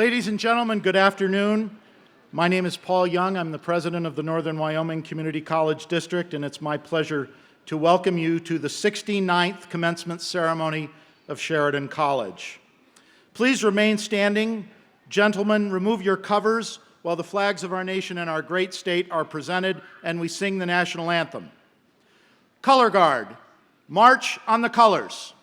Ladies and gentlemen, good afternoon. My name is Paul Young. I'm the president of the Northern Wyoming Community College District, and it's my pleasure to welcome you to the 69th commencement ceremony of Sheridan College. Please remain standing. Gentlemen, remove your covers while the flags of our nation and our great state are presented and we sing the national anthem. Color Guard, march on the colors.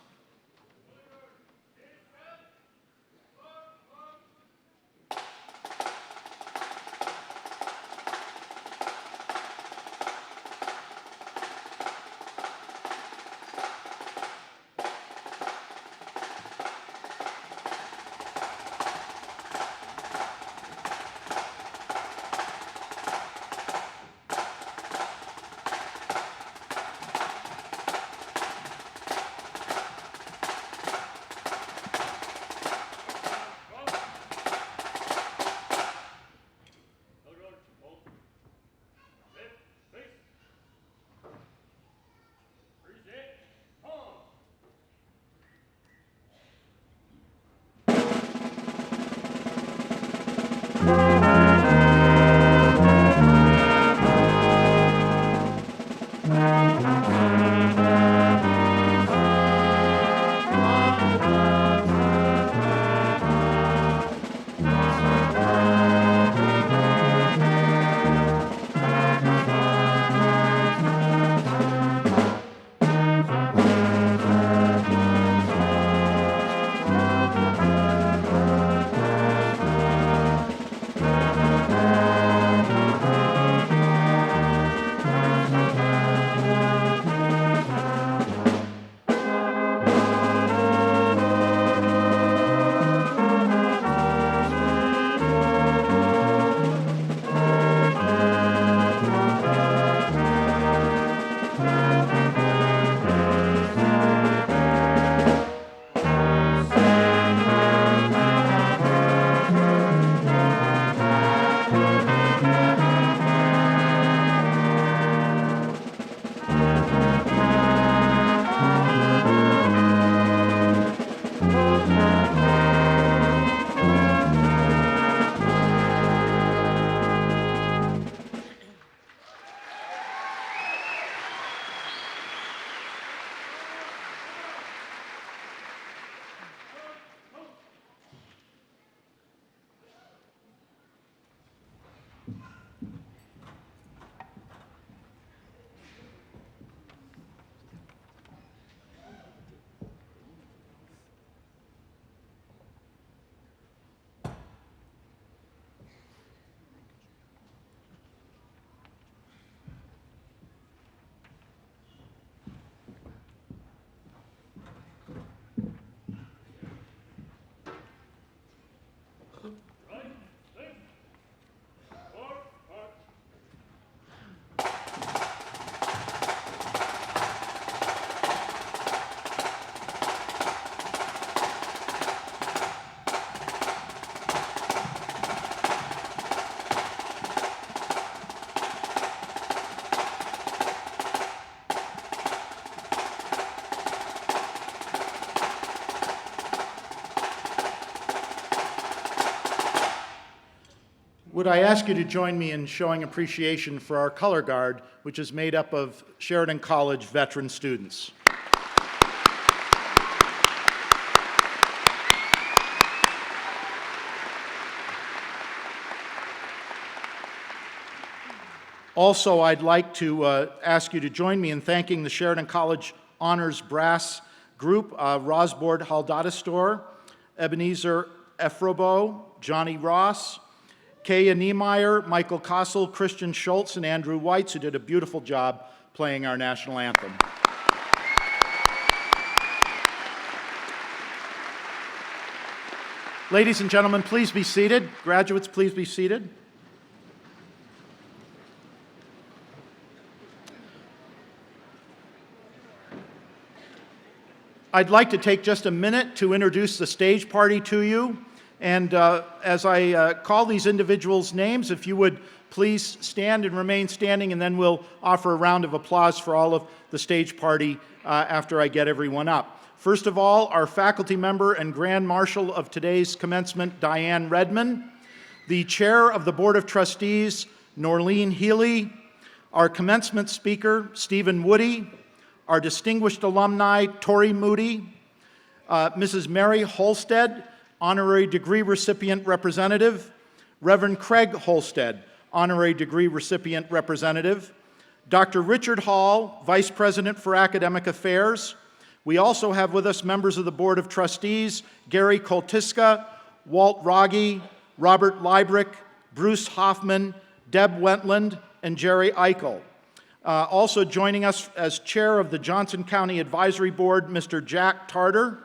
Would I ask you to join me in showing appreciation for our Color Guard, which is made up of Sheridan College veteran students. Also, I'd like to ask you to join me in thanking the Sheridan College Honors Brass Group, Rosbord Haldadastor, Ebenezer Efrobo, Johnny Ross, Kaya Niemeyer, Michael Kossel, Christian Schultz, and Andrew Weitz, who did a beautiful job playing our national anthem. Ladies and gentlemen, please be seated. Graduates, please be seated. I'd like to take just a minute to introduce the stage party to you. And as I call these individuals' names, if you would please stand and remain standing, and then we'll offer a round of applause for all of the stage party after I get everyone up. First of all, our faculty member and Grand Marshal of today's commencement, Diane Redman, the Chair of the Board of Trustees, Norleen Healy, our commencement speaker, Stephen Woody, our distinguished alumni, Tori Moody, Mrs. Mary Holstead, honorary degree recipient representative, Reverend Craig Holstead, honorary degree recipient representative, Dr. Richard Hall, Vice President for Academic Affairs. We also have with us members of the Board of Trustees, Gary Koltiska, Walt Rogge, Robert Leibrick, Bruce Hoffman, Deb Wentland, and Jerry Eichel. Also joining us as chair of the Johnson County Advisory Board, Mr. Jack Tarter.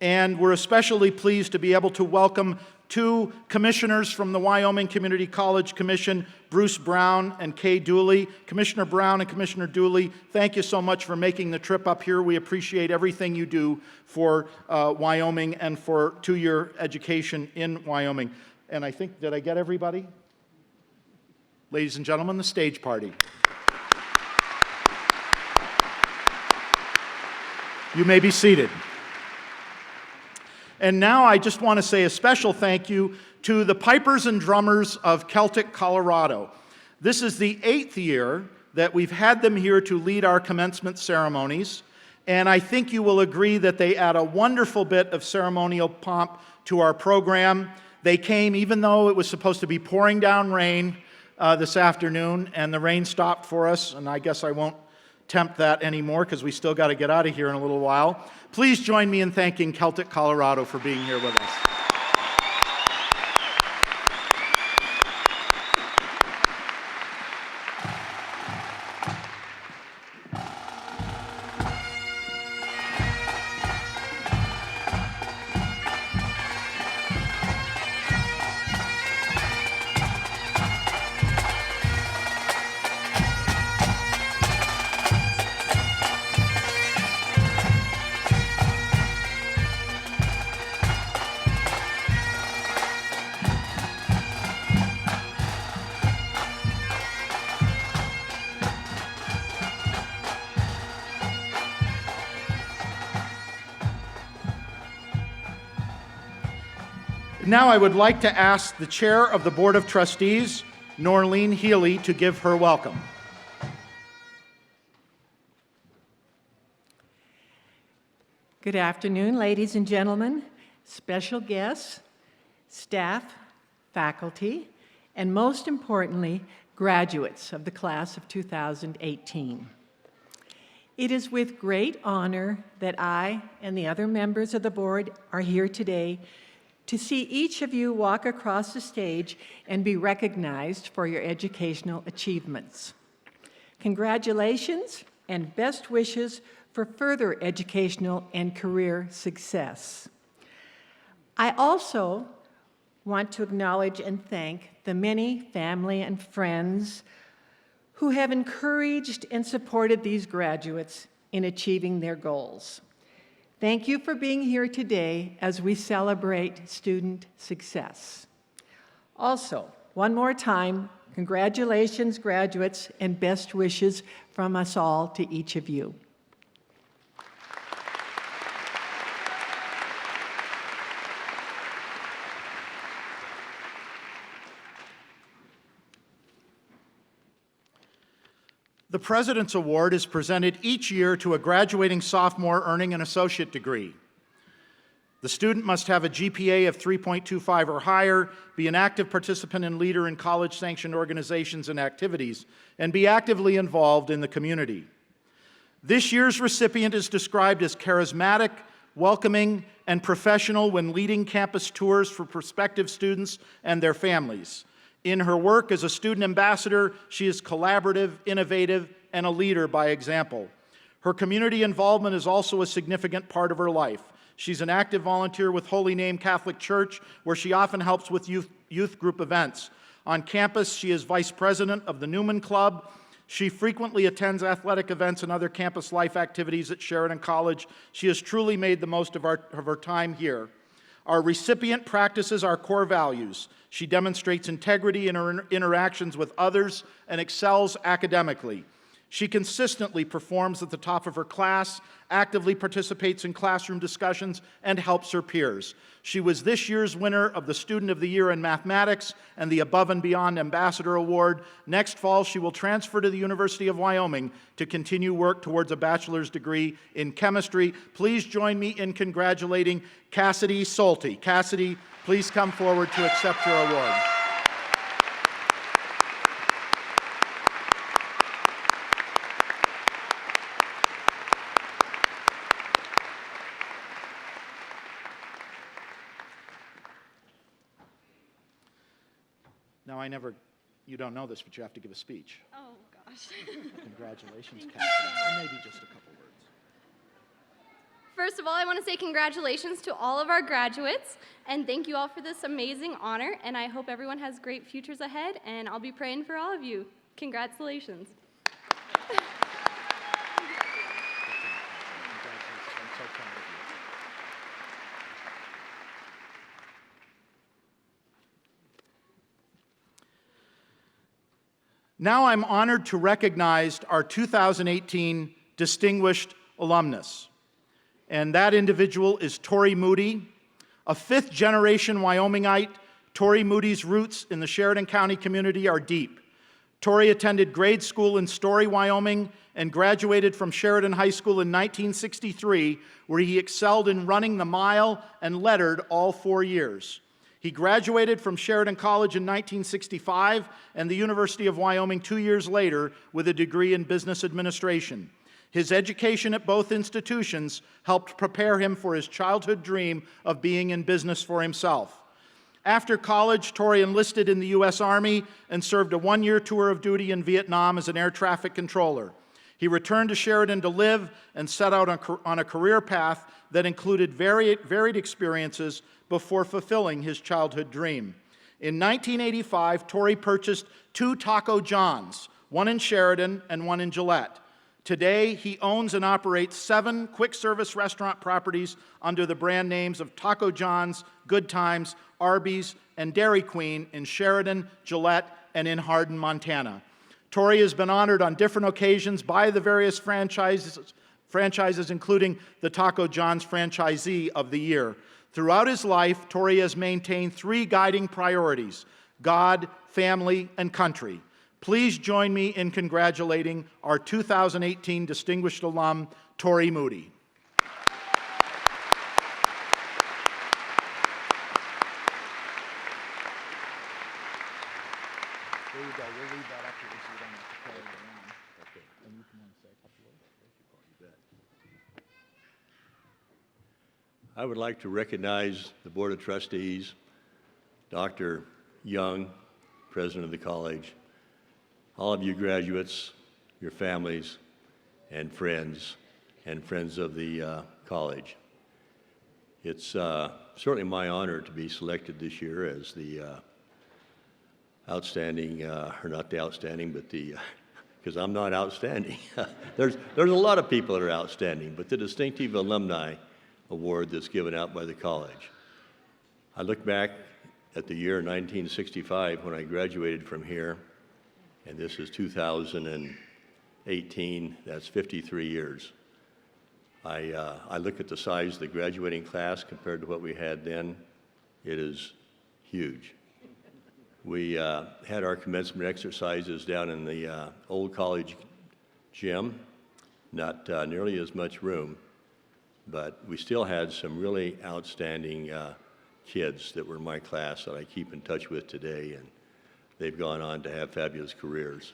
And we're especially pleased to be able to welcome two commissioners from the Wyoming Community College Commission, Bruce Brown and Kay Dooley. Commissioner Brown and Commissioner Dooley, thank you so much for making the trip up here. We appreciate everything you do for Wyoming and for two-year education in Wyoming. And I think, did I get everybody? Ladies and gentlemen, the stage party. You may be seated. And now I just want to say a special thank you to the pipers and drummers of Celtic, Colorado. This is the 8th year that we've had them here to lead our commencement ceremonies, and I think you will agree that they add a wonderful bit of ceremonial pomp to our program. They came even though it was supposed to be pouring down rain this afternoon, and the rain stopped for us, and I guess I won't tempt that anymore because we still got to get out of here in a little while. Please join me in thanking Celtic, Colorado for being here with us. Now I would like to ask the Chair of the Board of Trustees, Norleen Healy, to give her welcome. Good afternoon, ladies and gentlemen, special guests, staff, faculty, and most importantly, graduates of the class of 2018. It is with great honor that I and the other members of the board are here today to see each of you walk across the stage and be recognized for your educational achievements. Congratulations and best wishes for further educational and career success. I also want to acknowledge and thank the many family and friends who have encouraged and supported these graduates in achieving their goals. Thank you for being here today as we celebrate student success. Also, one more time, congratulations, graduates, and best wishes from us all to each of you. The President's Award is presented each year to a graduating sophomore earning an associate degree. The student must have a GPA of 3.25 or higher, be an active participant and leader in college-sanctioned organizations and activities, and be actively involved in the community. This year's recipient is described as charismatic, welcoming, and professional when leading campus tours for prospective students and their families. In her work as a student ambassador, she is collaborative, innovative, and a leader by example. Her community involvement is also a significant part of her life. She's an active volunteer with Holy Name Catholic Church, where she often helps with youth group events. On campus, she is vice president of the Newman Club. She frequently attends athletic events and other campus life activities at Sheridan College. She has truly made the most of her time here. Our recipient practices our core values. She demonstrates integrity in her interactions with others and excels academically. She consistently performs at the top of her class, actively participates in classroom discussions, and helps her peers. She was this year's winner of the Student of the Year in Mathematics and the Above and Beyond Ambassador Award. Next fall, she will transfer to the University of Wyoming to continue work towards a bachelor's degree in chemistry. Please join me in congratulating Cassidy Solti. Cassidy, please come forward to accept your award. Now, you don't know this, but you have to give a speech. Oh, gosh. Congratulations, Cassidy. And maybe just a couple words. First of all, I want to say congratulations to all of our graduates, and thank you all for this amazing honor, and I hope everyone has great futures ahead, and I'll be praying for all of you. Congratulations. Congratulations. I'm so proud of you. Now I'm honored to recognize our 2018 Distinguished Alumnus. And that individual is Tori Moody. A fifth-generation Wyomingite, Tori Moody's roots in the Sheridan County community are deep. Tori attended grade school in Story, Wyoming, and graduated from Sheridan High School in 1963, where he excelled in running the mile and lettered all 4 years. He graduated from Sheridan College in 1965 and the University of Wyoming 2 years later with a degree in business administration. His education at both institutions helped prepare him for his childhood dream of being in business for himself. After college, Tori enlisted in the U.S. Army and served a one-year tour of duty in Vietnam as an air traffic controller. He returned to Sheridan to live and set out on a career path that included varied experiences before fulfilling his childhood dream. In 1985, Tori purchased 2 Taco Johns, one in Sheridan and one in Gillette. Today, he owns and operates 7 quick-service restaurant properties under the brand names of Taco John's, Good Times, Arby's, and Dairy Queen in Sheridan, Gillette, and in Hardin, Montana. Tori has been honored on different occasions by the various franchises, including the Taco John's Franchisee of the Year. Throughout his life, Tori has maintained 3 guiding priorities: God, family, and country. Please join me in congratulating our 2018 Distinguished Alum, Tori Moody. There you go. We'll leave that up here so you don't have to carry it around. Okay. And you can say a couple words. Thank you, Paul. You bet. I would like to recognize the Board of Trustees, Dr. Young, President of the college, all of you graduates, your families, and friends of the college. It's certainly my honor to be selected this year as the outstanding, or not the outstanding, but the, because I'm not outstanding. There's a lot of people that are outstanding, but the Distinctive Alumni Award that's given out by the college. I look back at the year 1965 when I graduated from here, and this is 2018, that's 53 years. I look at the size of the graduating class compared to what we had then. It is huge. We had our commencement exercises down in the old college gym, not nearly as much room, but we still had some really outstanding kids that were in my class that I keep in touch with today, and they've gone on to have fabulous careers.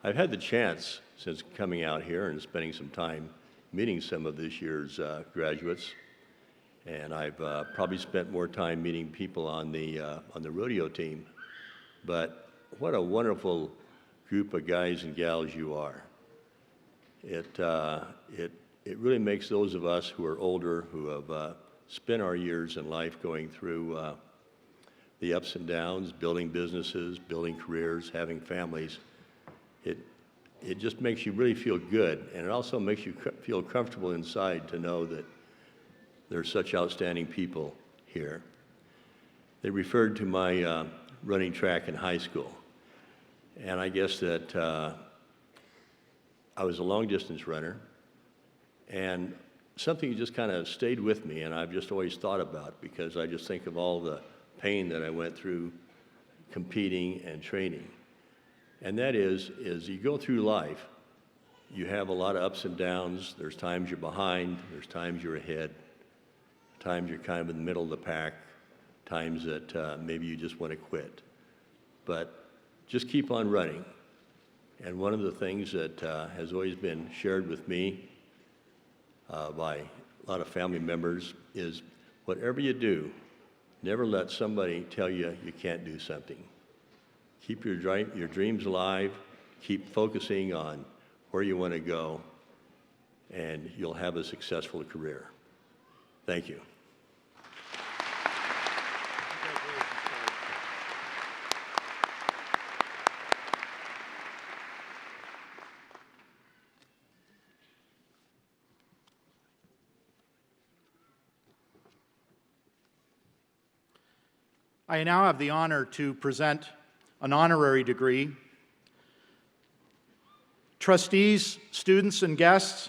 I've had the chance, since coming out here and spending some time meeting some of this year's graduates, and I've probably spent more time meeting people on the rodeo team. But what a wonderful group of guys and gals you are. It really makes those of us who are older, who have spent our years in life going through the ups and downs, building businesses, building careers, having families. It just makes you really feel good, and it also makes you feel comfortable inside to know that there's such outstanding people here. They referred to my running track in high school, and I guess that I was a long-distance runner, and something just kind of stayed with me, and I've just always thought about because I just think of all the pain that I went through competing and training. And that is you go through life, you have a lot of ups and downs. There's times you're behind, there's times you're ahead, times you're kind of in the middle of the pack, times that maybe you just want to quit. But just keep on running. And one of the things that has always been shared with me by a lot of family members is whatever you do, never let somebody tell you you can't do something. Keep your dreams alive, keep focusing on where you want to go, and you'll have a successful career. Thank you. I now have the honor to present an honorary degree. Trustees, students, and guests,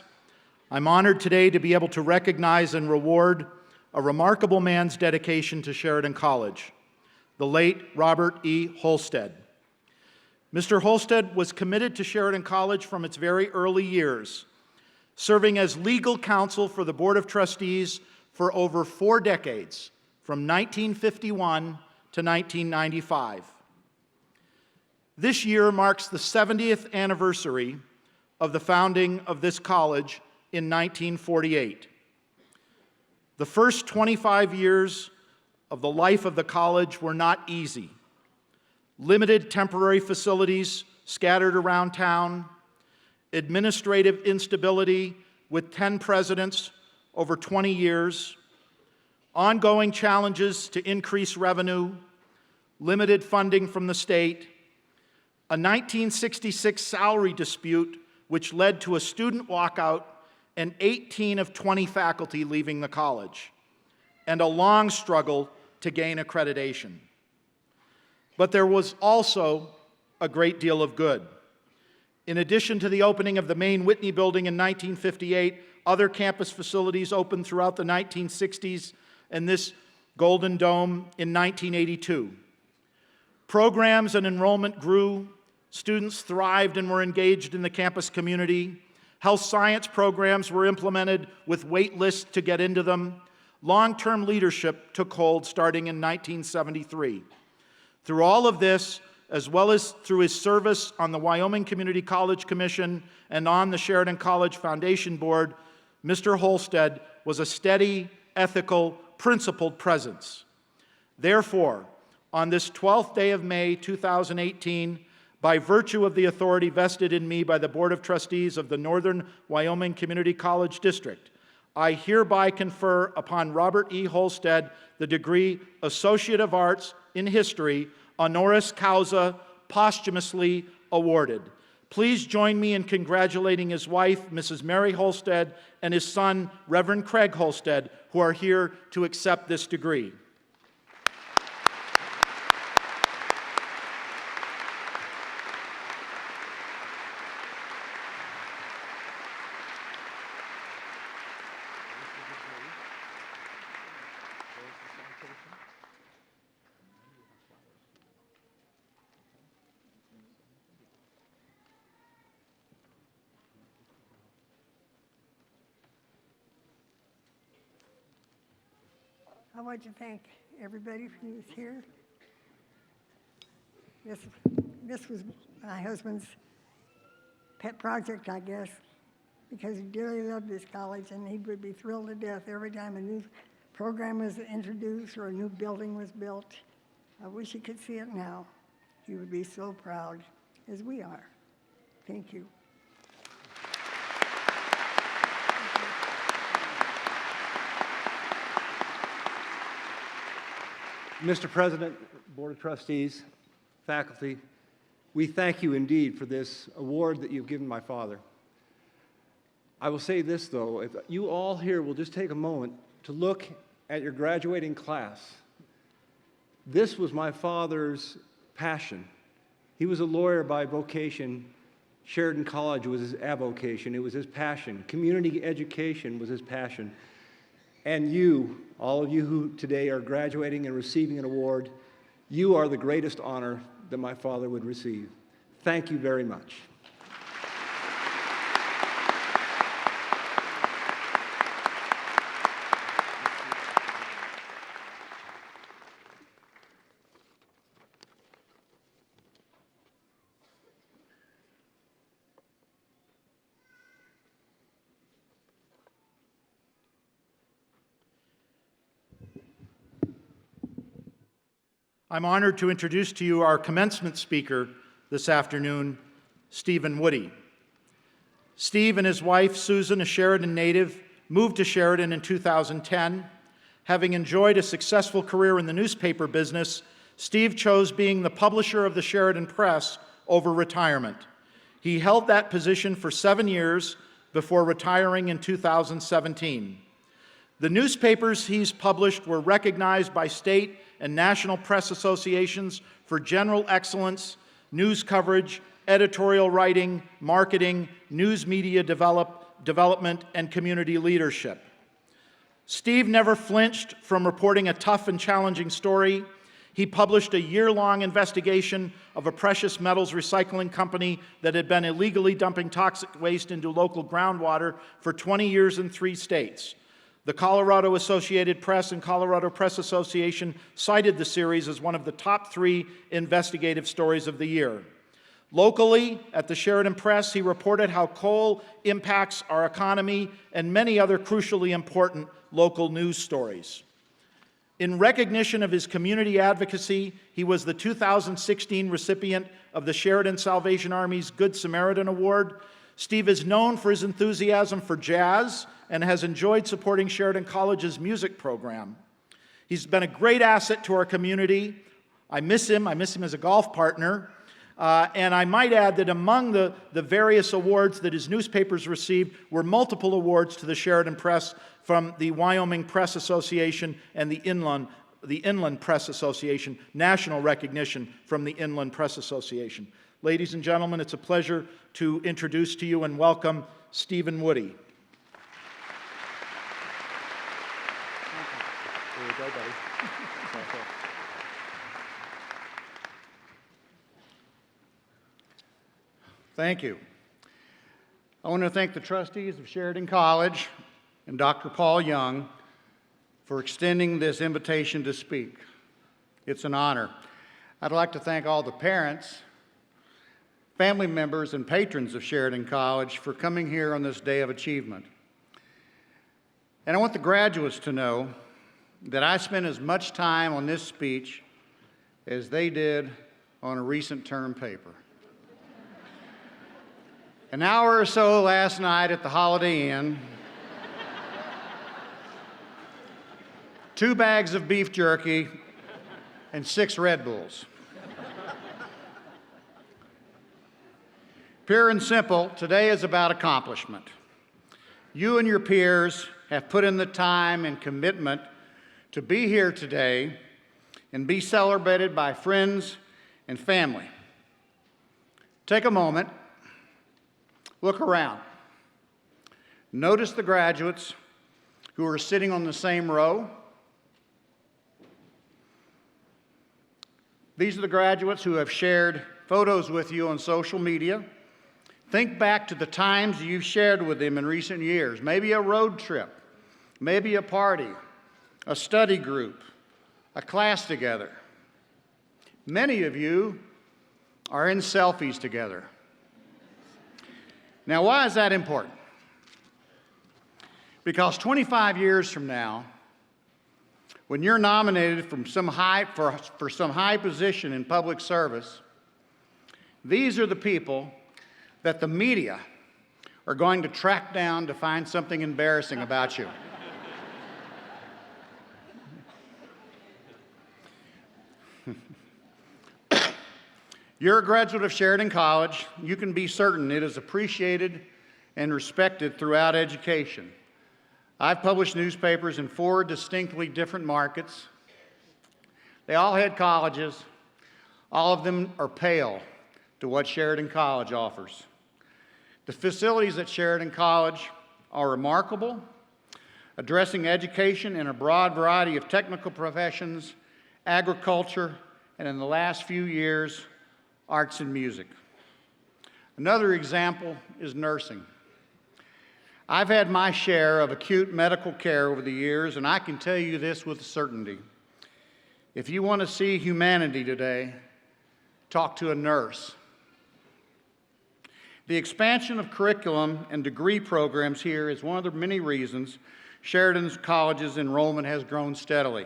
I'm honored today to be able to recognize and reward a remarkable man's dedication to Sheridan College, the late Robert E. Holstead. Mr. Holstead was committed to Sheridan College from its very early years, serving as legal counsel for the Board of Trustees for over 4 decades, from 1951 to 1995. This year marks the 70th anniversary of the founding of this college in 1948. The first 25 years of the life of the college were not easy. Limited temporary facilities scattered around town, administrative instability with 10 presidents over 20 years, ongoing challenges to increase revenue, limited funding from the state, a 1966 salary dispute which led to a student walkout and 18 of 20 faculty leaving the college, and a long struggle to gain accreditation. But there was also a great deal of good. In addition to the opening of the main Whitney building in 1958, other campus facilities opened throughout the 1960s and this Golden Dome in 1982. Programs and enrollment grew, students thrived and were engaged in the campus community, health science programs were implemented with wait lists to get into them, long-term leadership took hold starting in 1973. Through all of this, as well as through his service on the Wyoming Community College Commission and on the Sheridan College Foundation Board, Mr. Holstead was a steady, ethical, principled presence. Therefore, on this 12th day of May 2018, by virtue of the authority vested in me by the Board of Trustees of the Northern Wyoming Community College District, I hereby confer upon Robert E. Holstead the degree Associate of Arts in History, honoris causa, posthumously awarded. Please join me in congratulating his wife, Mrs. Mary Holstead, and his son, Reverend Craig Holstead, who are here to accept this degree. I want to thank everybody who's here. This was my husband's pet project, I guess, because he dearly loved this college, and he would be thrilled to death every time a new program was introduced or a new building was built. I wish he could see it now. He would be so proud, as we are. Thank you. Mr. President, Board of Trustees, faculty, we thank you indeed for this award that you've given my father. I will say this, though, if you all here will just take a moment to look at your graduating class. This was my father's passion. He was a lawyer by vocation, Sheridan College was his avocation. It was his passion. Community education was his passion. And you, all of you who today are graduating and receiving an award, you are the greatest honor that my father would receive. Thank you very much. I'm honored to introduce to you our commencement speaker this afternoon, Stephen Woody. Steve and his wife, Susan, a Sheridan native, moved to Sheridan in 2010. Having enjoyed a successful career in the newspaper business, Steve chose being the publisher of the Sheridan Press over retirement. He held that position for 7 years before retiring in 2017. The newspapers he's published were recognized by state and national press associations for general excellence, news coverage, editorial writing, marketing, news media development, and community leadership. Steve never flinched from reporting a tough and challenging story. He published a year-long investigation of a precious metals recycling company that had been illegally dumping toxic waste into local groundwater for 20 years in 3 states. The Colorado Associated Press and Colorado Press Association cited the series as one of the top 3 investigative stories of the year. Locally, at the Sheridan Press, he reported how coal impacts our economy and many other crucially important local news stories. In recognition of his community advocacy, he was the 2016 recipient of the Sheridan Salvation Army's Good Samaritan Award. Steve is known for his enthusiasm for jazz and has enjoyed supporting Sheridan College's music program. He's been a great asset to our community. I miss him as a golf partner. And I might add that among the various awards that his newspapers received were multiple awards to the Sheridan Press from the Wyoming Press Association and the Inland Press Association, national recognition from the Inland Press Association. Ladies and gentlemen, it's a pleasure to introduce to you and welcome Stephen Woody. There you go, buddy. Thank you. I want to thank the trustees of Sheridan College and Dr. Paul Young for extending this invitation to speak. It's an honor. I'd like to thank all the parents, family members, and patrons of Sheridan College for coming here on this day of achievement. And I want the graduates to know that I spent as much time on this speech as they did on a recent term paper. An hour or so last night at the Holiday Inn, 2 bags of beef jerky, and 6 Red Bulls. Pure and simple, today is about accomplishment. You and your peers have put in the time and commitment to be here today and be celebrated by friends and family. Take a moment. Look around. Notice the graduates who are sitting on the same row. These are the graduates who have shared photos with you on social media. Think back to the times you've shared with them in recent years. Maybe a road trip, maybe a party, a study group, a class together. Many of you are in selfies together. Now, why is that important? Because 25 years from now, when you're nominated for some high position in public service, these are the people that the media are going to track down to find something embarrassing about you. You're a graduate of Sheridan College. You can be certain it is appreciated and respected throughout education. I've published newspapers in 4 distinctly different markets. They all had colleges. All of them are pale to what Sheridan College offers. The facilities at Sheridan College are remarkable, addressing education in a broad variety of technical professions, agriculture, and in the last few years, arts and music. Another example is nursing. I've had my share of acute medical care over the years, and I can tell you this with certainty. If you want to see humanity today, talk to a nurse. The expansion of curriculum and degree programs here is one of the many reasons Sheridan College's enrollment has grown steadily.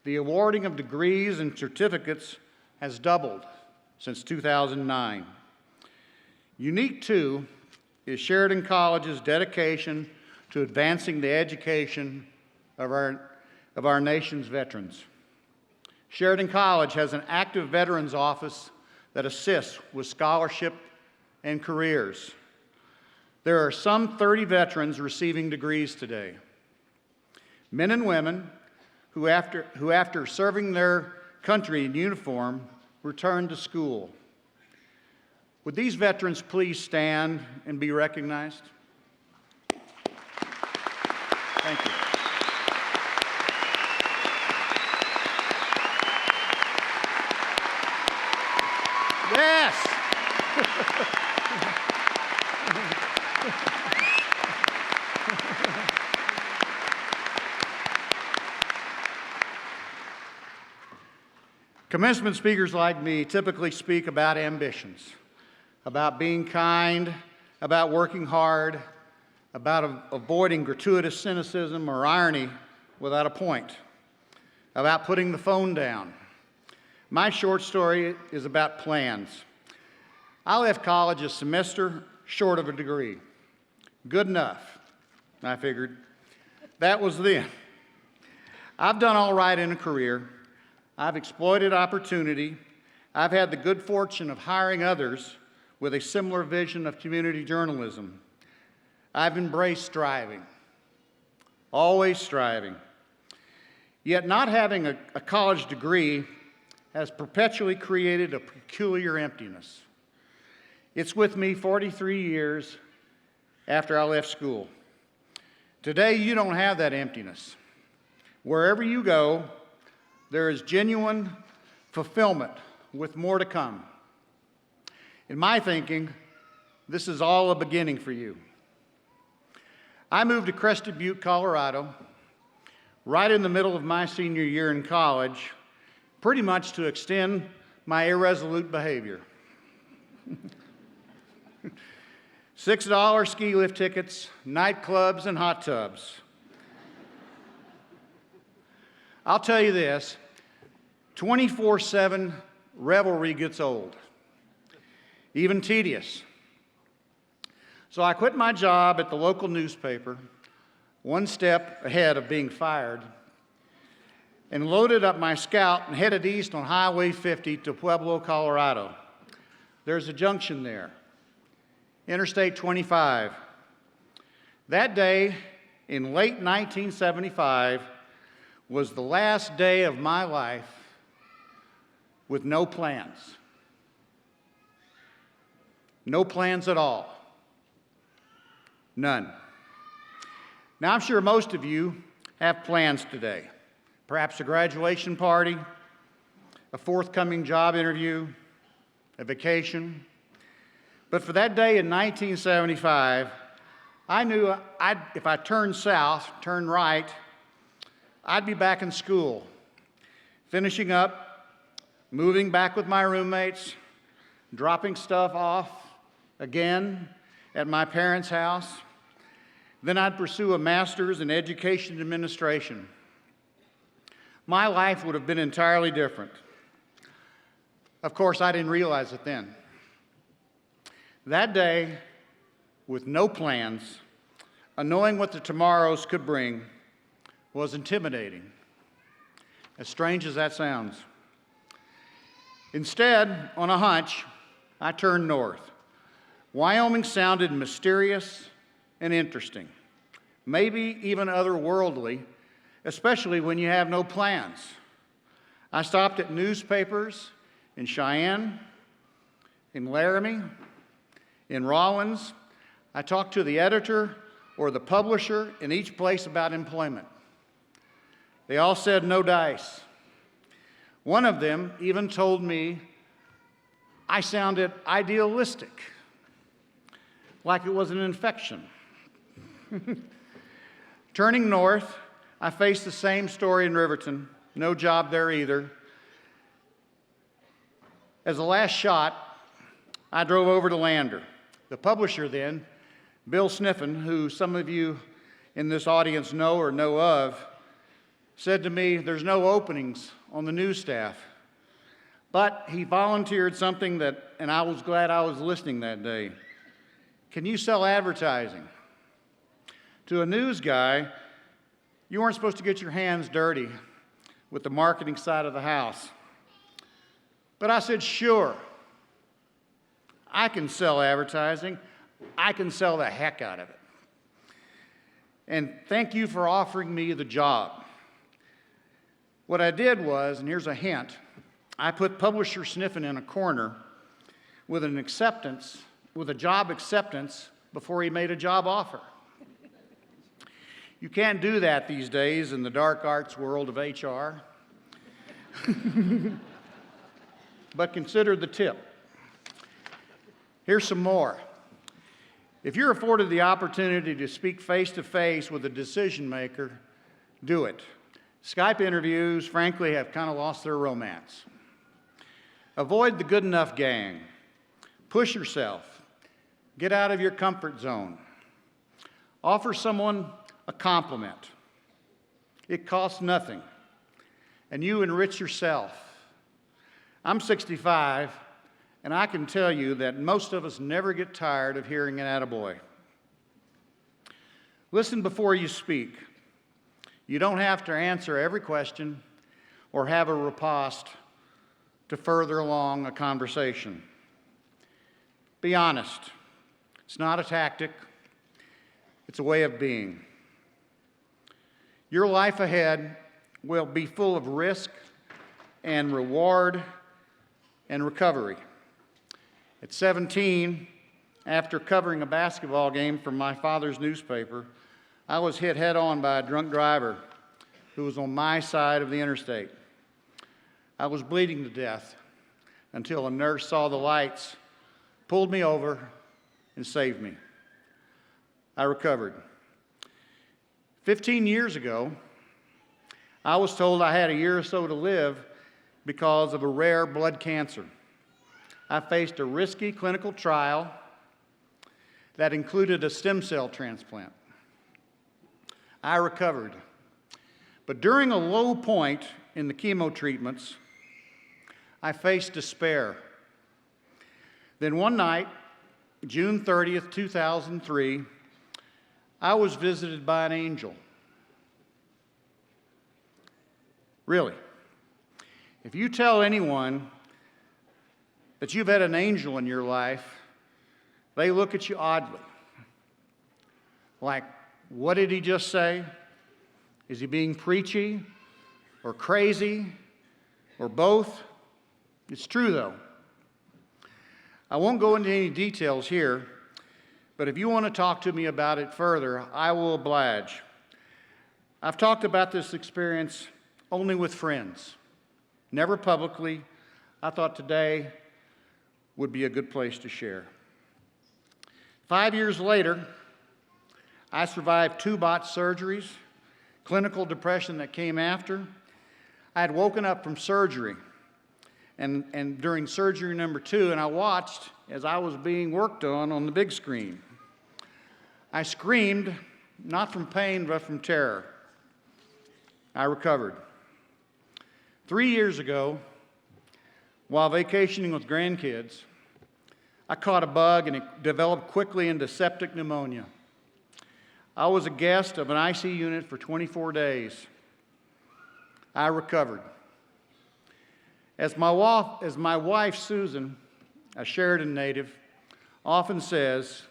The awarding of degrees and certificates has doubled since 2009. Unique, too, is Sheridan College's dedication to advancing the education of our nation's veterans. Sheridan College has an active veterans office that assists with scholarship and careers. There are some 30 veterans receiving degrees today. Men and women who after serving their country in uniform, return to school. Would these veterans please stand and be recognized? Thank you. Yes! Commencement speakers like me typically speak about ambitions, about being kind, about working hard, about avoiding gratuitous cynicism or irony without a point, about putting the phone down. My short story is about plans. I left college a semester short of a degree. Good enough, I figured. That was then. I've done all right in a career. I've exploited opportunity. I've had the good fortune of hiring others with a similar vision of community journalism. I've embraced striving, always striving. Yet not having a college degree has perpetually created a peculiar emptiness. It's with me 43 years after I left school. Today, you don't have that emptiness. Wherever you go, there is genuine fulfillment with more to come. In my thinking, this is all a beginning for you. I moved to Crested Butte, Colorado, right in the middle of my senior year in college, pretty much to extend my irresolute behavior. $6 ski lift tickets, nightclubs, and hot tubs. I'll tell you this, 24/7 revelry gets old, even tedious. So I quit my job at the local newspaper, one step ahead of being fired, and loaded up my Scout and headed east on Highway 50 to Pueblo, Colorado. There's a junction there, Interstate 25. That day, in late 1975, was the last day of my life with no plans. No plans at all. None. Now, I'm sure most of you have plans today. Perhaps a graduation party, a forthcoming job interview, a vacation. But for that day in 1975, I knew if I turned south, turned right, I'd be back in school, finishing up, moving back with my roommates, dropping stuff off again at my parents' house. Then I'd pursue a master's in education administration. My life would have been entirely different. Of course, I didn't realize it then. That day, with no plans, knowing what the tomorrows could bring, was intimidating, as strange as that sounds. Instead, on a hunch, I turned north. Wyoming sounded mysterious and interesting, maybe even otherworldly, especially when you have no plans. I stopped at newspapers in Cheyenne, in Laramie, In Rollins, I talked to the editor or the publisher in each place about employment. They all said no dice. One of them even told me I sounded idealistic, like it was an infection. Turning north, I faced the same story in Riverton. No job there either. As a last shot, I drove over to Lander. The publisher then, Bill Sniffen, who some of you in this audience know or know of, said to me, there's no openings on the news staff. But he volunteered something and I was glad I was listening that day. Can you sell advertising? To a news guy, you weren't supposed to get your hands dirty with the marketing side of the house. But I said, sure. I can sell advertising. I can sell the heck out of it. And thank you for offering me the job. What I did was, and here's a hint, I put Publisher Sniffen in a corner with a job acceptance before he made a job offer. You can't do that these days in the dark arts world of HR. But consider the tip. Here's some more. If you're afforded the opportunity to speak face-to-face with a decision maker, do it. Skype interviews, frankly, have kind of lost their romance. Avoid the good enough gang. Push yourself. Get out of your comfort zone. Offer someone a compliment. It costs nothing, and you enrich yourself. I'm 65, and I can tell you that most of us never get tired of hearing an attaboy. Listen before you speak. You don't have to answer every question or have a riposte to further along a conversation. Be honest. It's not a tactic. It's a way of being. Your life ahead will be full of risk and reward and recovery. At 17, after covering a basketball game from my father's newspaper, I was hit head-on by a drunk driver who was on my side of the interstate. I was bleeding to death until a nurse saw the lights, pulled me over, and saved me. I recovered. 15 years ago, I was told I had a year or so to live because of a rare blood cancer. I faced a risky clinical trial that included a stem cell transplant. I recovered. But during a low point in the chemo treatments, I faced despair. Then one night, June 30th, 2003, I was visited by an angel. Really. If you tell anyone that you've had an angel in your life, they look at you oddly. Like, what did he just say? Is he being preachy or crazy or both? It's true, though. I won't go into any details here, but if you want to talk to me about it further, I will oblige. I've talked about this experience only with friends, never publicly. I thought today would be a good place to share. 5 years later, I survived 2 botched surgeries, clinical depression that came after. I had woken up from surgery, and during surgery number 2, and I watched as I was being worked on the big screen. I screamed, not from pain, but from terror. I recovered. 3 years ago, while vacationing with grandkids, I caught a bug and it developed quickly into septic pneumonia. I was a guest of an IC unit for 24 days. I recovered. As my wife, Susan, a Sheridan native, often says,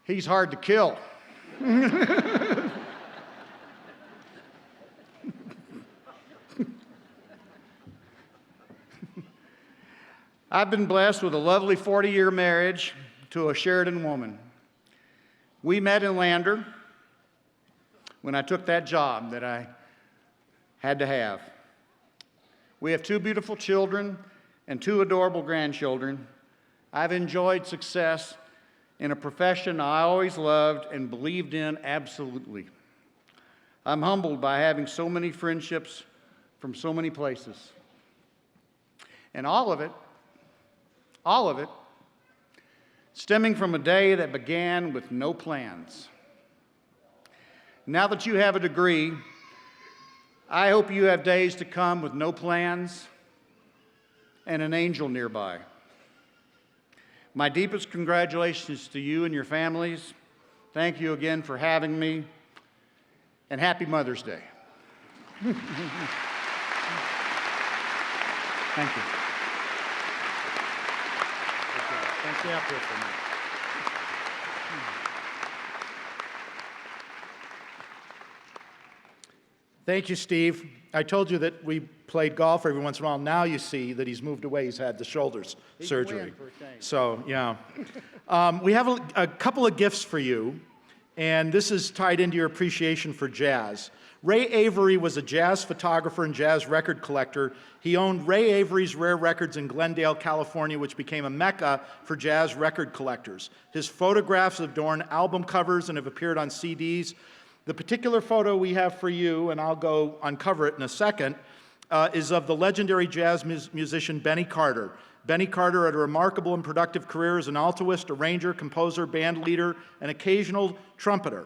he's hard to kill. I've been blessed with a lovely 40-year marriage to a Sheridan woman. We met in Lander when I took that job that I had to have. We have 2 beautiful children and 2 adorable grandchildren. I've enjoyed success in a profession I always loved and believed in absolutely. I'm humbled by having so many friendships from so many places. And all of it, stemming from a day that began with no plans. Now that you have a degree, I hope you have days to come with no plans and an angel nearby. My deepest congratulations to you and your families. Thank you again for having me, and happy Mother's Day. Thank you. Thank you up here for me. Thank you, Steve. I told you that we played golf every once in a while. Now you see that he's moved away. He's had the shoulders surgery. So, yeah. We have a couple of gifts for you, and this is tied into your appreciation for jazz. Ray Avery was a jazz photographer and jazz record collector. He owned Ray Avery's Rare Records in Glendale, California, which became a mecca for jazz record collectors. His photographs adorn album covers and have appeared on CDs. The particular photo we have for you, and I'll go uncover it in a second, is of the legendary jazz musician Benny Carter. Benny Carter had a remarkable and productive career as an altoist, arranger, composer, band leader, and occasional trumpeter.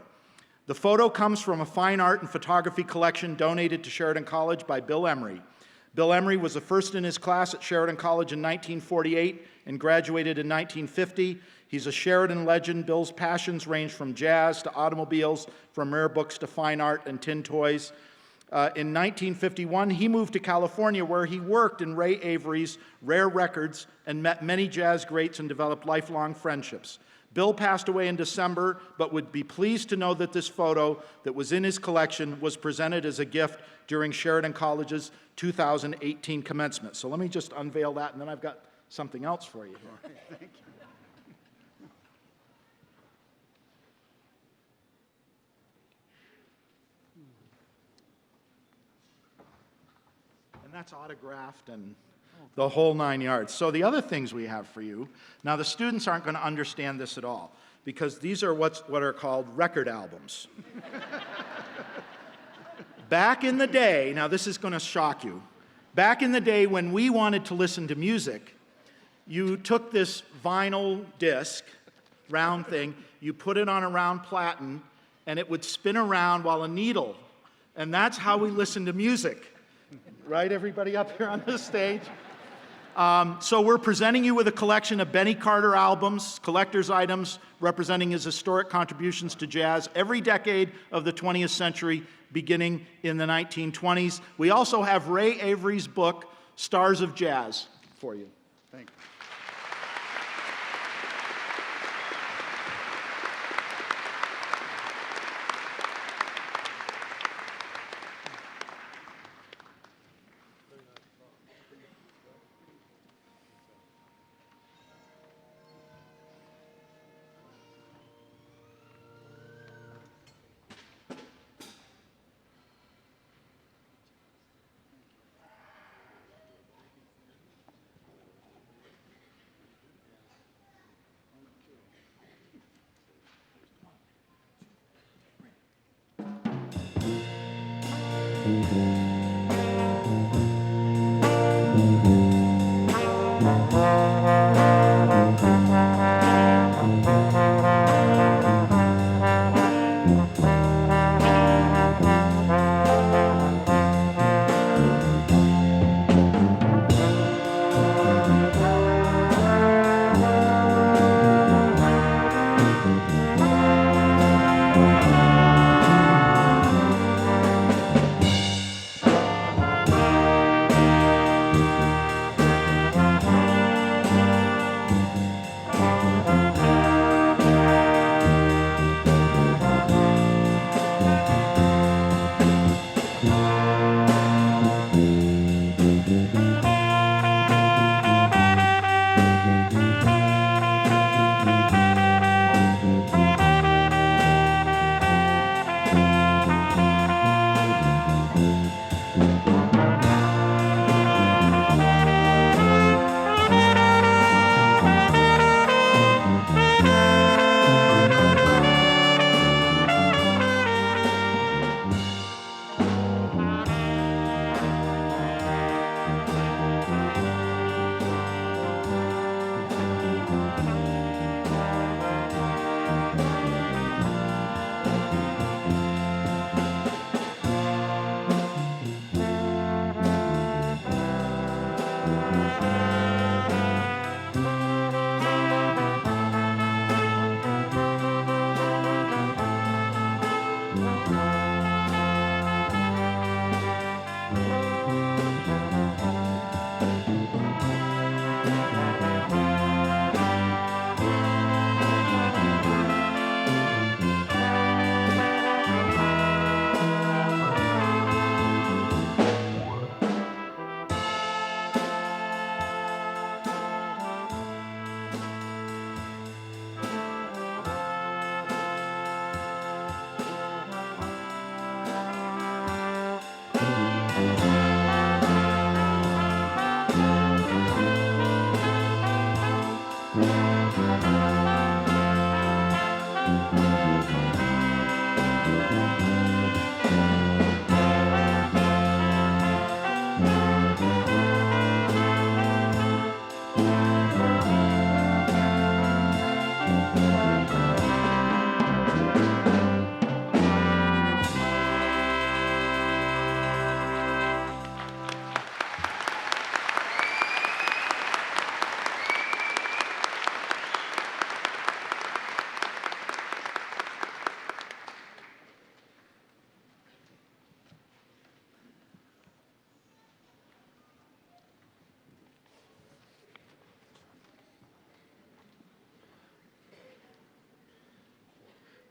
The photo comes from a fine art and photography collection donated to Sheridan College by Bill Emery. Bill Emery was the first in his class at Sheridan College in 1948 and graduated in 1950. He's a Sheridan legend. Bill's passions range from jazz to automobiles, from rare books to fine art and tin toys. In 1951, he moved to California, where he worked in Ray Avery's Rare Records and met many jazz greats and developed lifelong friendships. Bill passed away in December, but would be pleased to know that this photo that was in his collection was presented as a gift during Sheridan College's 2018 commencement. So let me just unveil that, and then I've got something else for you here. Thank you. And that's autographed and the whole 9 yards. So the other things we have for you, now the students aren't going to understand this at all, because these are what are called record albums. Back in the day, now this is going to shock you, back in the day when we wanted to listen to music, you took this vinyl disc, round thing, you put it on a round platen, and it would spin around while a needle, and that's how we listened to music. Right, everybody up here on the stage? So we're presenting you with a collection of Benny Carter albums, collector's items representing his historic contributions to jazz every decade of the 20th century, beginning in the 1920s. We also have Ray Avery's book, Stars of Jazz, for you. Thank you.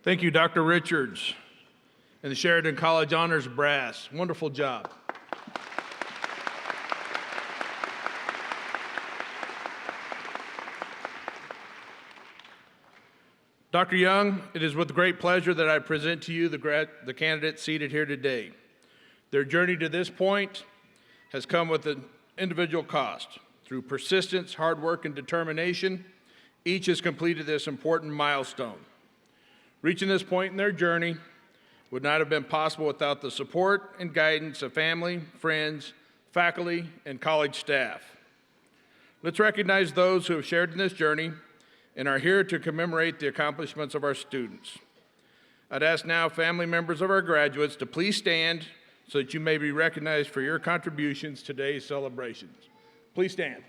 Thank you, Dr. Richards and the Sheridan College Honors Brass. Wonderful job. Dr. Young, it is with great pleasure that I present to you the candidates seated here today. Their journey to this point has come with an individual cost. Through persistence, hard work, and determination, each has completed this important milestone. Reaching this point in their journey would not have been possible without the support and guidance of family, friends, faculty, and college staff. Let's recognize those who have shared in this journey and are here to commemorate the accomplishments of our students. I'd ask now family members of our graduates to please stand so that you may be recognized for your contributions to today's celebrations. Please stand.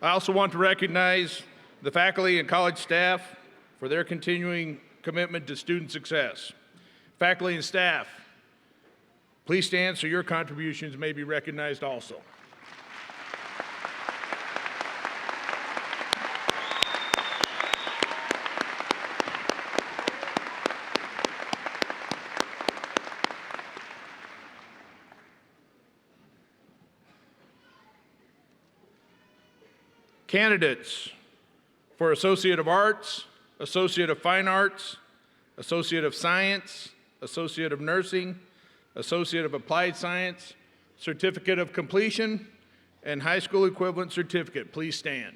I also want to recognize the faculty and college staff for their continuing commitment to student success. Faculty and staff, please stand so your contributions may be recognized also. Candidates for Associate of Arts, Associate of Fine Arts, Associate of Science, Associate of Nursing, Associate of Applied Science, Certificate of Completion, and High School Equivalent Certificate, please stand.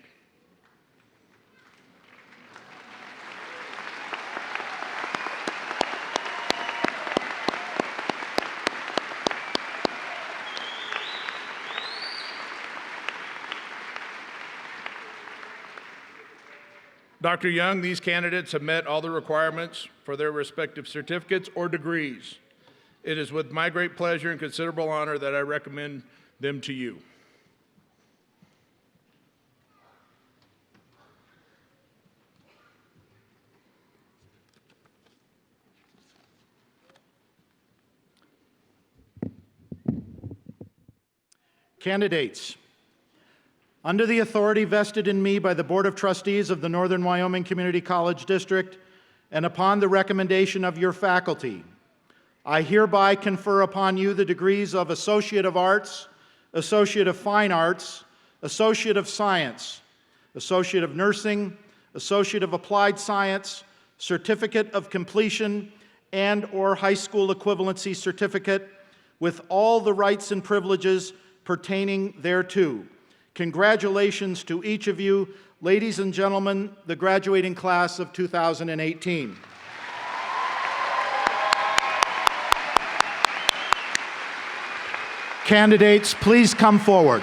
Dr. Young, these candidates have met all the requirements for their respective certificates or degrees. It is with my great pleasure and considerable honor that I recommend them to you. Candidates, under the authority vested in me by the Board of Trustees of the Northern Wyoming Community College District, and upon the recommendation of your faculty, I hereby confer upon you the degrees of Associate of Arts, Associate of Fine Arts, Associate of Science, Associate of Nursing, Associate of Applied Science, Certificate of Completion, and/or High School Equivalency Certificate, with all the rights and privileges pertaining thereto. Congratulations to each of you, ladies and gentlemen, the graduating class of 2018. Candidates, please come forward.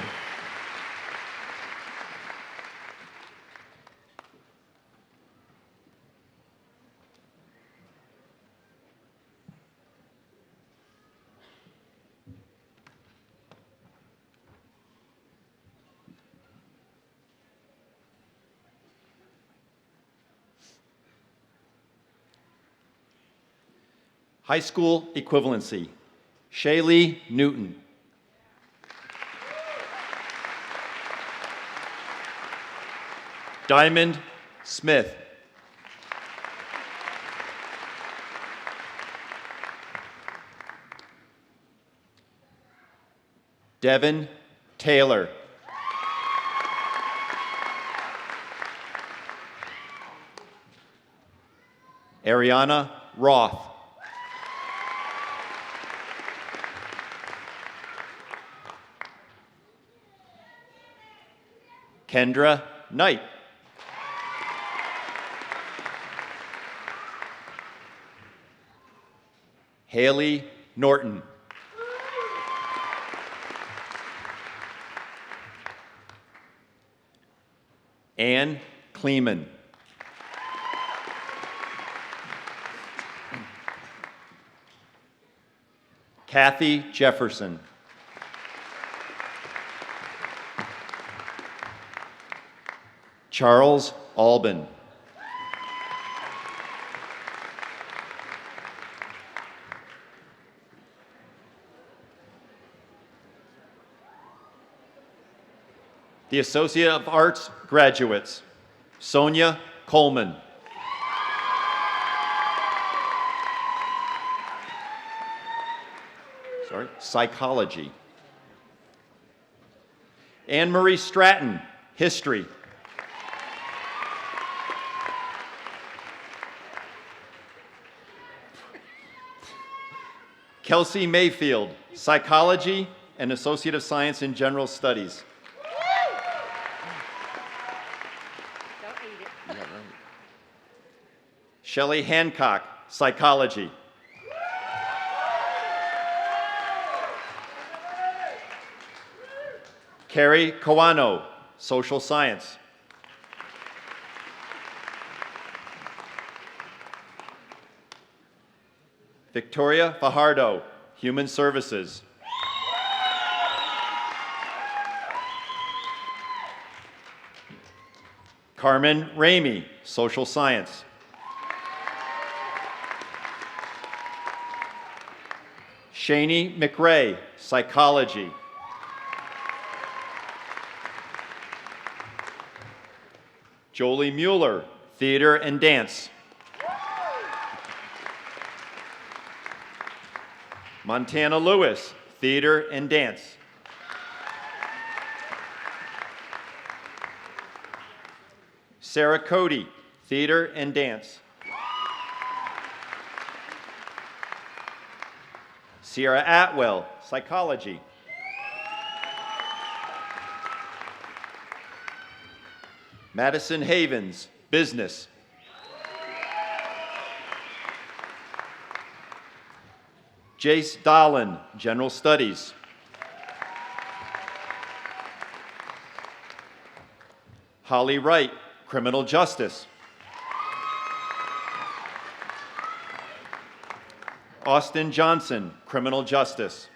High school equivalency, Shaylee Newton. Diamond Smith. Devin Taylor. Ariana Roth. Kendra Knight. Haley Norton. Ann Kleeman. Kathy Jefferson. Charles Albin. The Associate of Arts graduates, Sonia Coleman. Psychology. Anne Marie Stratton, history. Kelsey Mayfield, psychology and Associate of Science in General Studies. Shelley Hancock, psychology. Carrie Kawano, social science. Victoria Fajardo, human services. Carmen Ramey, social science. Shani McRae, psychology. Jolie Mueller, theater and dance. Montana Lewis, theater and dance. Sarah Cody, theater and dance. Sierra Atwell, psychology. Madison Havens, business. Jace Dolan, general studies. Holly Wright, criminal justice. Austin Johnson, criminal justice.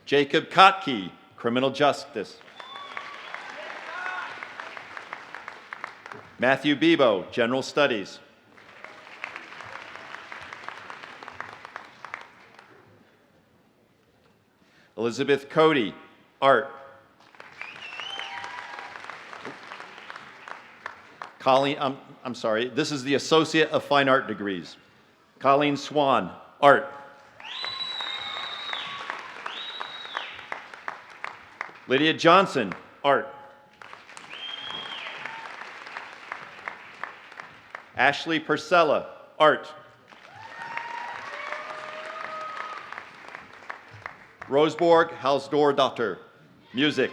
Jacob Kotke, criminal justice. Matthew Bebo, general studies. Elizabeth Cody, art. Colleen, I'm sorry, this is the Associate of Fine Art degrees. Colleen Swan, art. Lydia Johnson, art. Ashley Purcella, art. Roseborg Halsdor-Dotter, music.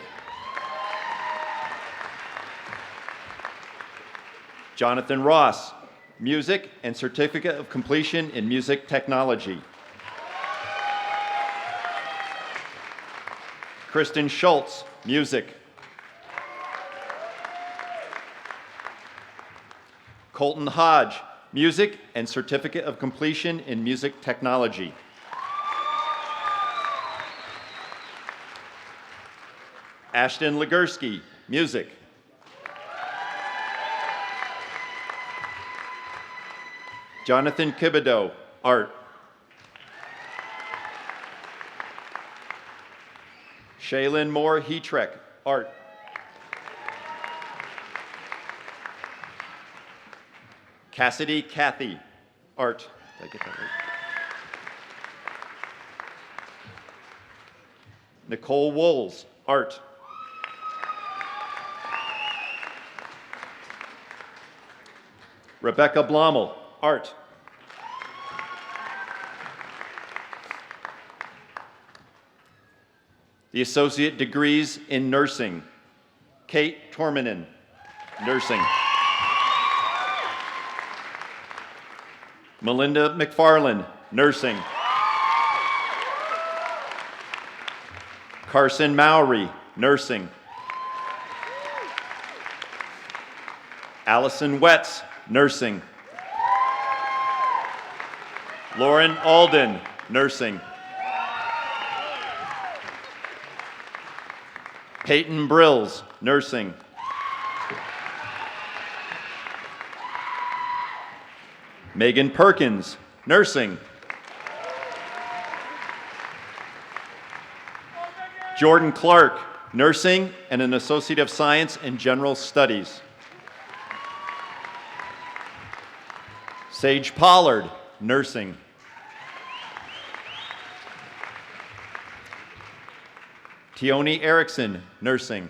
Jonathan Ross, music and Certificate of Completion in Music Technology. Kristen Schultz, music. Colton Hodge, music and Certificate of Completion in Music Technology. Ashton Legursky, music. Jonathan Kibido, art. Shaylin Moore Hetrek, art. Cassidy Kathy, art. Did I get that right? Nicole Wools, art. Rebecca Blommel, art. The Associate Degrees in Nursing. Kate Torminen, nursing. Melinda McFarland, nursing. Carson Mowry, nursing. Allison Wetz, nursing. Lauren Alden, nursing. Peyton Brills, nursing. Megan Perkins, nursing. Jordan Clark, nursing and an Associate of Science in General Studies. Sage Pollard, nursing. Tioni Erickson, nursing.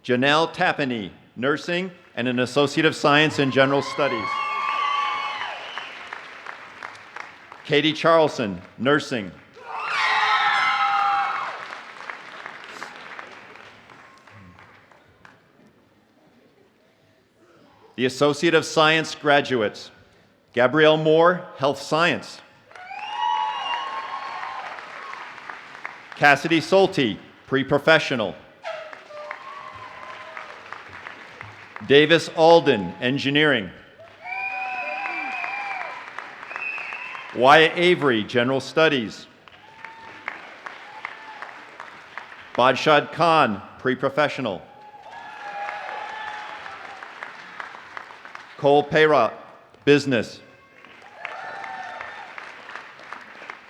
Janelle Tapany, nursing and an Associate of Science in General Studies. Katie Charlson, nursing. The Associate of Science graduates: Gabrielle Moore, Health Science. Cassidy Solti, Pre-Professional. Davis Alden, Engineering. Wyatt Avery, General Studies. Badshad Khan, Pre-Professional. Cole Payrat, Business.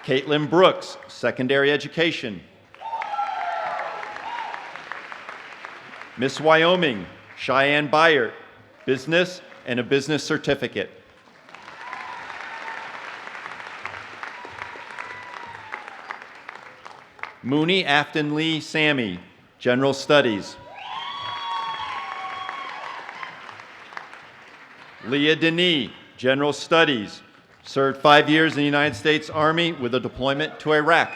Caitlin Brooks, Secondary Education. Miss Wyoming, Cheyenne Byert, Business and a Business Certificate. Mooney Afton Lee Sammy, General Studies. Leah Denis, General Studies, served 5 years in the United States Army with a deployment to Iraq.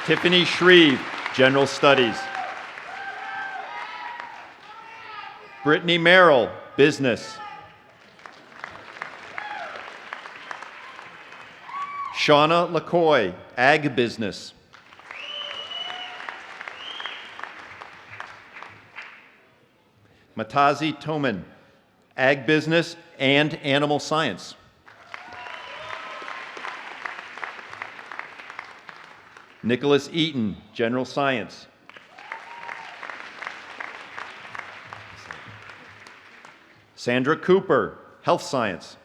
Tiffany Shreve, General Studies. Brittany Merrill, Business. Shauna LaCoy, Ag Business. Matazi Toman, Ag Business and Animal Science. Nicholas Eaton, General Science. Sandra Cooper, Health Science.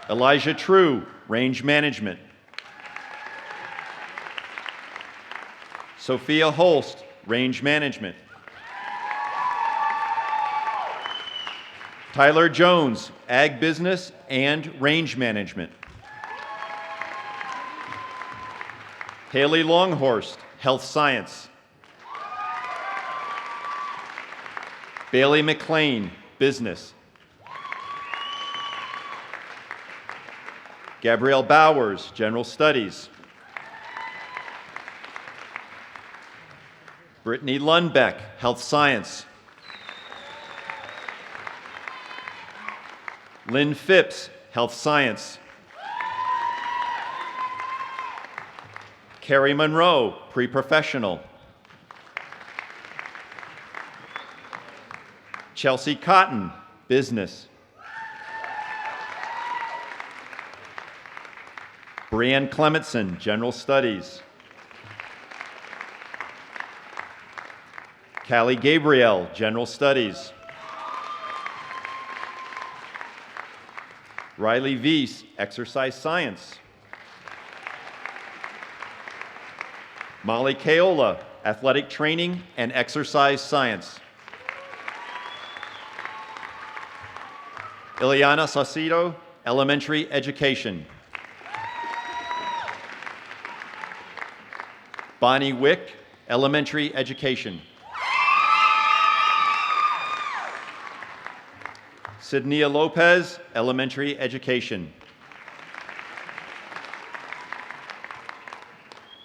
Elijah True, Range Management. Sophia Holst, Range Management. Tyler Jones, Ag Business and Range Management. Haley Longhorst, Health Science. Bailey McLean, Business. Gabrielle Bowers, General Studies. Brittany Lundbeck, Health Science. Lynn Phipps, Health Science. Carrie Monroe, Pre-Professional. Chelsea Cotton, Business. Brianne Clementson, General Studies. Callie Gabriel, General Studies. Riley Weiss, Exercise Science. Molly Kaola, Athletic Training and Exercise Science. Ileana Saucedo, Elementary Education. Bonnie Wick, Elementary Education. Sydney Lopez, Elementary Education.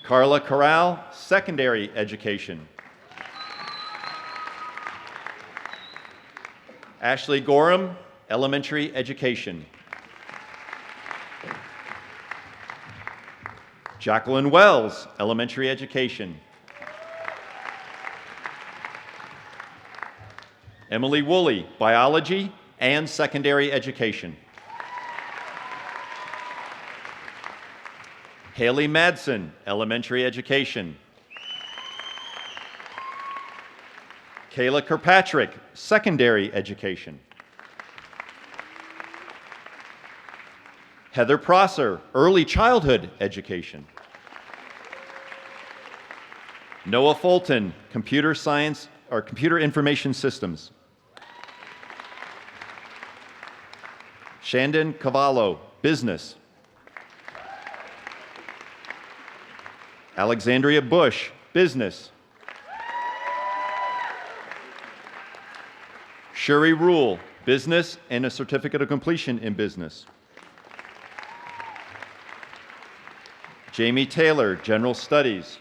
Carla Corral, Secondary Education. Ashley Gorham, Elementary Education. Jacqueline Wells, Elementary Education. Emily Woolley, Biology and Secondary Education. Haley Madsen, Elementary Education. Kayla Kirkpatrick, Secondary Education. Heather Prosser, Early Childhood Education. Noah Fulton, Computer Science or Computer Information Systems. Shandon Cavallo, Business. Alexandria Bush, Business. Shuri Rule, Business and a Certificate of Completion in Business. Jamie Taylor, General Studies.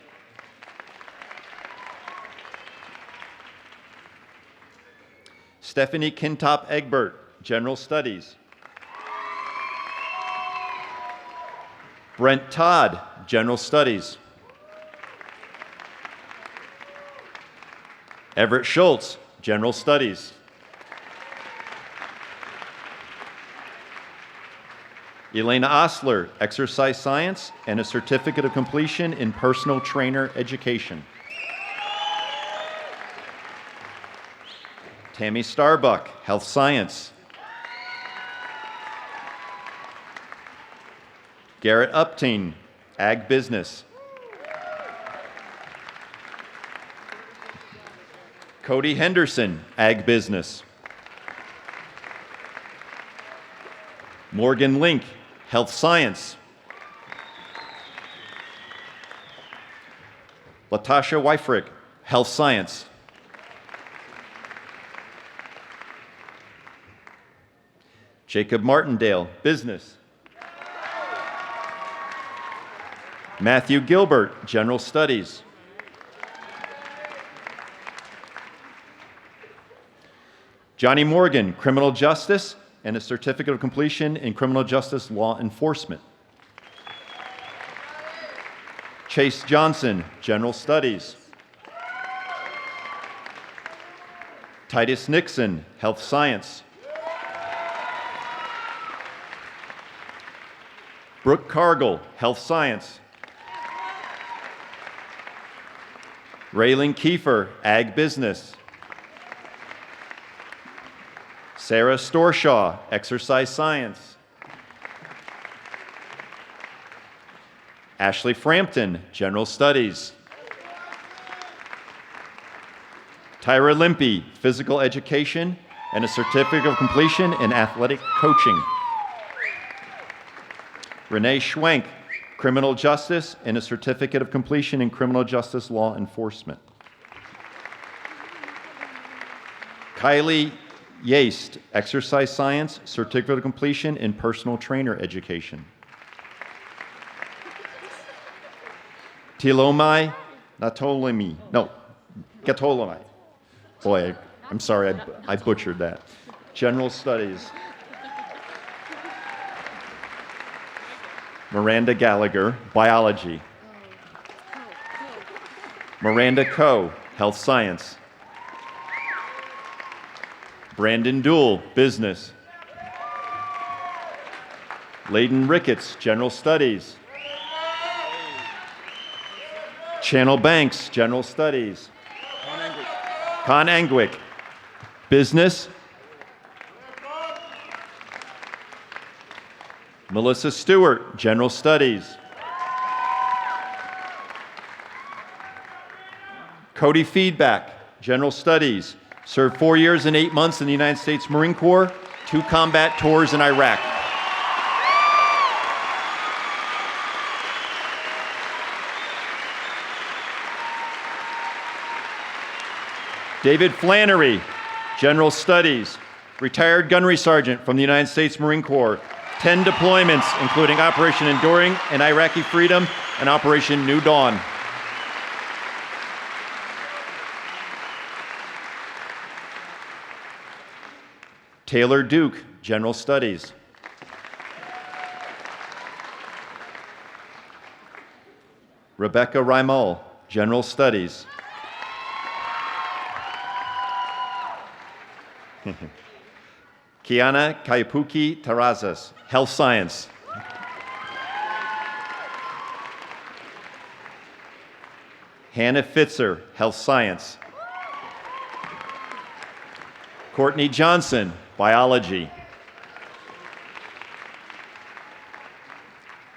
Stephanie Kintop Egbert, General Studies. Brent Todd, General Studies. Everett Schultz, General Studies. Elena Osler, Exercise Science and a Certificate of Completion in Personal Trainer Education. Tammy Starbuck, Health Science. Garrett Upteen, Ag Business. Cody Henderson, Ag Business. Morgan Link, Health Science. Latasha Weifrick, Health Science. Jacob Martindale, Business. Matthew Gilbert, General Studies. Johnny Morgan, Criminal Justice and a Certificate of Completion in Criminal Justice Law Enforcement. Chase Johnson, General Studies. Titus Nixon, Health Science. Brooke Cargill, Health Science. Raylan Kiefer, Ag Business. Sarah Storshaw, Exercise Science. Ashley Frampton, General Studies. Tyra Limpy, Physical Education and a Certificate of Completion in Athletic Coaching. Renee Schwenk, Criminal Justice and a Certificate of Completion in Criminal Justice Law Enforcement. Kylie Yaste, Exercise Science, Certificate of Completion in Personal Trainer Education. Tilomai Natolemi, no, Gatolomai. Boy, I'm sorry, I butchered that. General Studies. Miranda Gallagher, Biology. Miranda Coe, Health Science. Brandon Dool, Business. Layden Ricketts, General Studies. Channel Banks, General Studies. Con Angwick, Business. Melissa Stewart, General Studies. Cody Feedback, General Studies. Served 4 years and 8 months in the United States Marine Corps, 2 combat tours in Iraq. David Flannery, General Studies. Retired gunnery sergeant from the United States Marine Corps. 10 deployments, including Operation Enduring and Iraqi Freedom and Operation New Dawn. Taylor Duke, General Studies. Rebecca Rimal, General Studies. Kiana Kaipuki Tarazas, Health Science. Hannah Fitzer, Health Science. Courtney Johnson, Biology.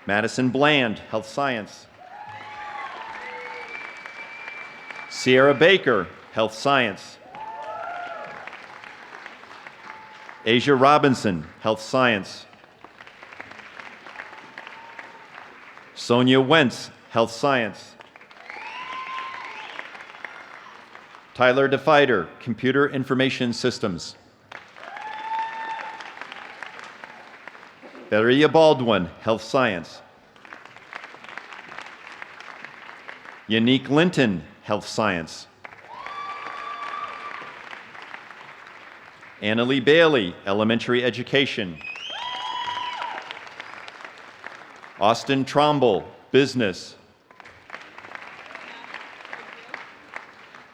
Madison Bland, Health Science. Sierra Baker, Health Science. Asia Robinson, Health Science. Sonia Wentz, Health Science. Tyler DeFider, Computer Information Systems. Valeria Baldwin, Health Science. Unique Linton, Health Science. Annalie Bailey, Elementary Education. Austin Tromble, Business.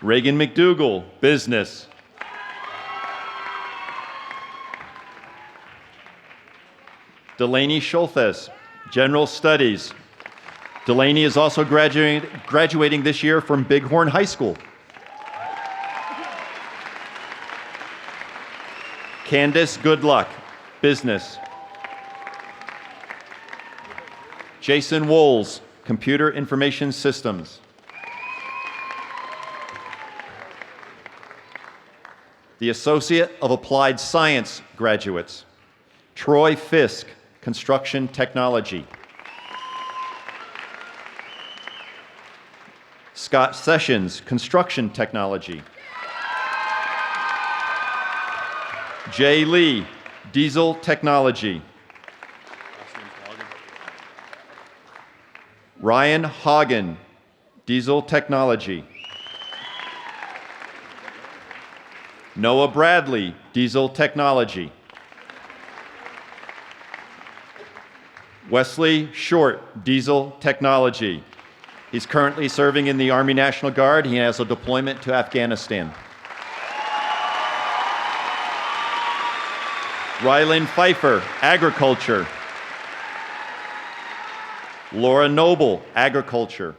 Reagan McDougall, Business. Delaney Schulthes, General Studies. Delaney is also graduating this year from Bighorn High School. Candace Goodluck, Business. Jason Woles, Computer Information Systems. The Associate of Applied Science graduates. Troy Fisk, Construction Technology. Scott Sessions, Construction Technology. Jay Lee, Diesel Technology. Ryan Hagen, Diesel Technology. Noah Bradley, Diesel Technology. Wesley Short, Diesel Technology. He's currently serving in the Army National Guard. He has a deployment to Afghanistan. Rylan Pfeiffer, Agriculture. Laura Noble, Agriculture.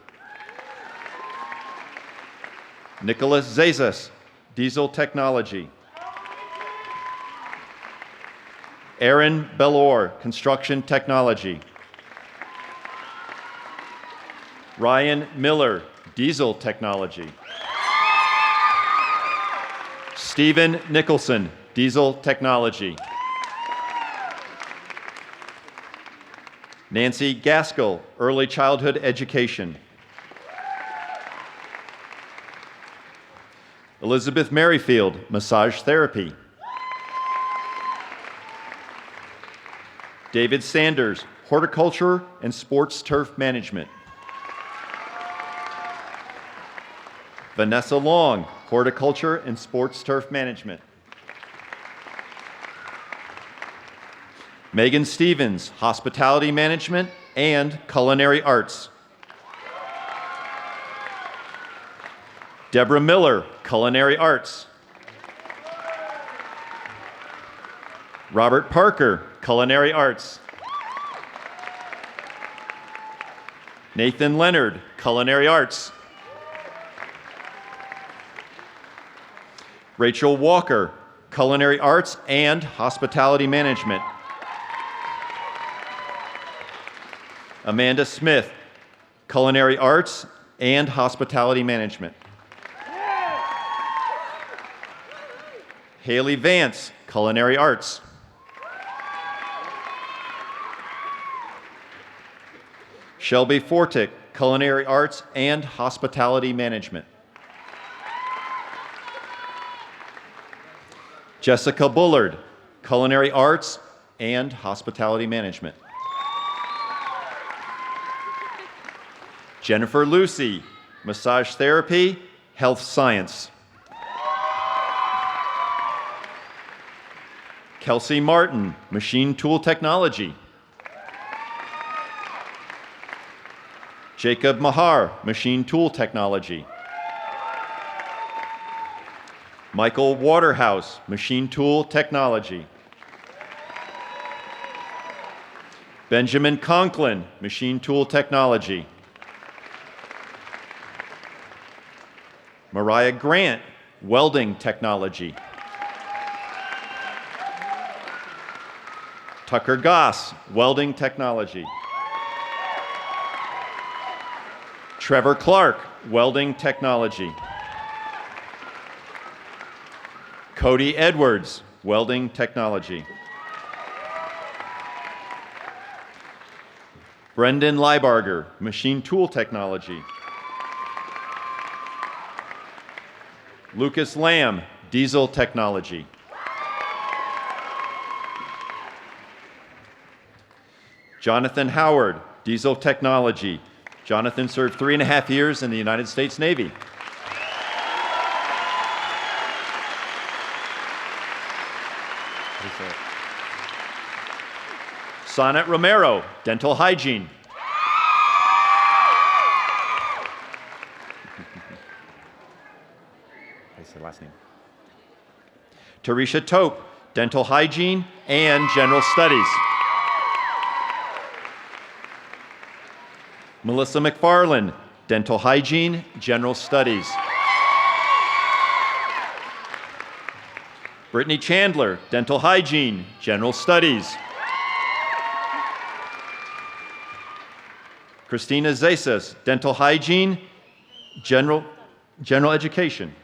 Nicholas Zazas, Diesel Technology. Aaron Bellor, Construction Technology. Ryan Miller, Diesel Technology. Stephen Nicholson, Diesel Technology. Nancy Gaskell, Early Childhood Education. Elizabeth Merrifield, Massage Therapy. David Sanders, Horticulture and Sports Turf Management. Vanessa Long, Horticulture and Sports Turf Management. Megan Stevens, Hospitality Management and Culinary Arts. Deborah Miller, Culinary Arts. Robert Parker, Culinary Arts. Nathan Leonard, Culinary Arts. Rachel Walker, Culinary Arts and Hospitality Management. Amanda Smith, Culinary Arts and Hospitality Management. Haley Vance, Culinary Arts. Shelby Fortick, Culinary Arts and Hospitality Management. Jessica Bullard, Culinary Arts and Hospitality Management. Jennifer Lucy, Massage Therapy, Health Science. Kelsey Martin, Machine Tool Technology. Jacob Mahar, Machine Tool Technology. Michael Waterhouse, Machine Tool Technology. Benjamin Conklin, Machine Tool Technology. Mariah Grant, Welding Technology. Tucker Goss, Welding Technology. Trevor Clark, Welding Technology. Cody Edwards, Welding Technology. Brendan Leibarger, Machine Tool Technology. Lucas Lamb, Diesel Technology. Jonathan Howard, Diesel Technology. Jonathan served 3.5 years in the United States Navy. Sonnet Romero, Dental Hygiene. What's the last name? Tarisha Tope, Dental Hygiene and General Studies. Melissa McFarland, Dental Hygiene, General Studies. Brittany Chandler, Dental Hygiene, General Studies. Christina Zasas, Dental Hygiene, General Education.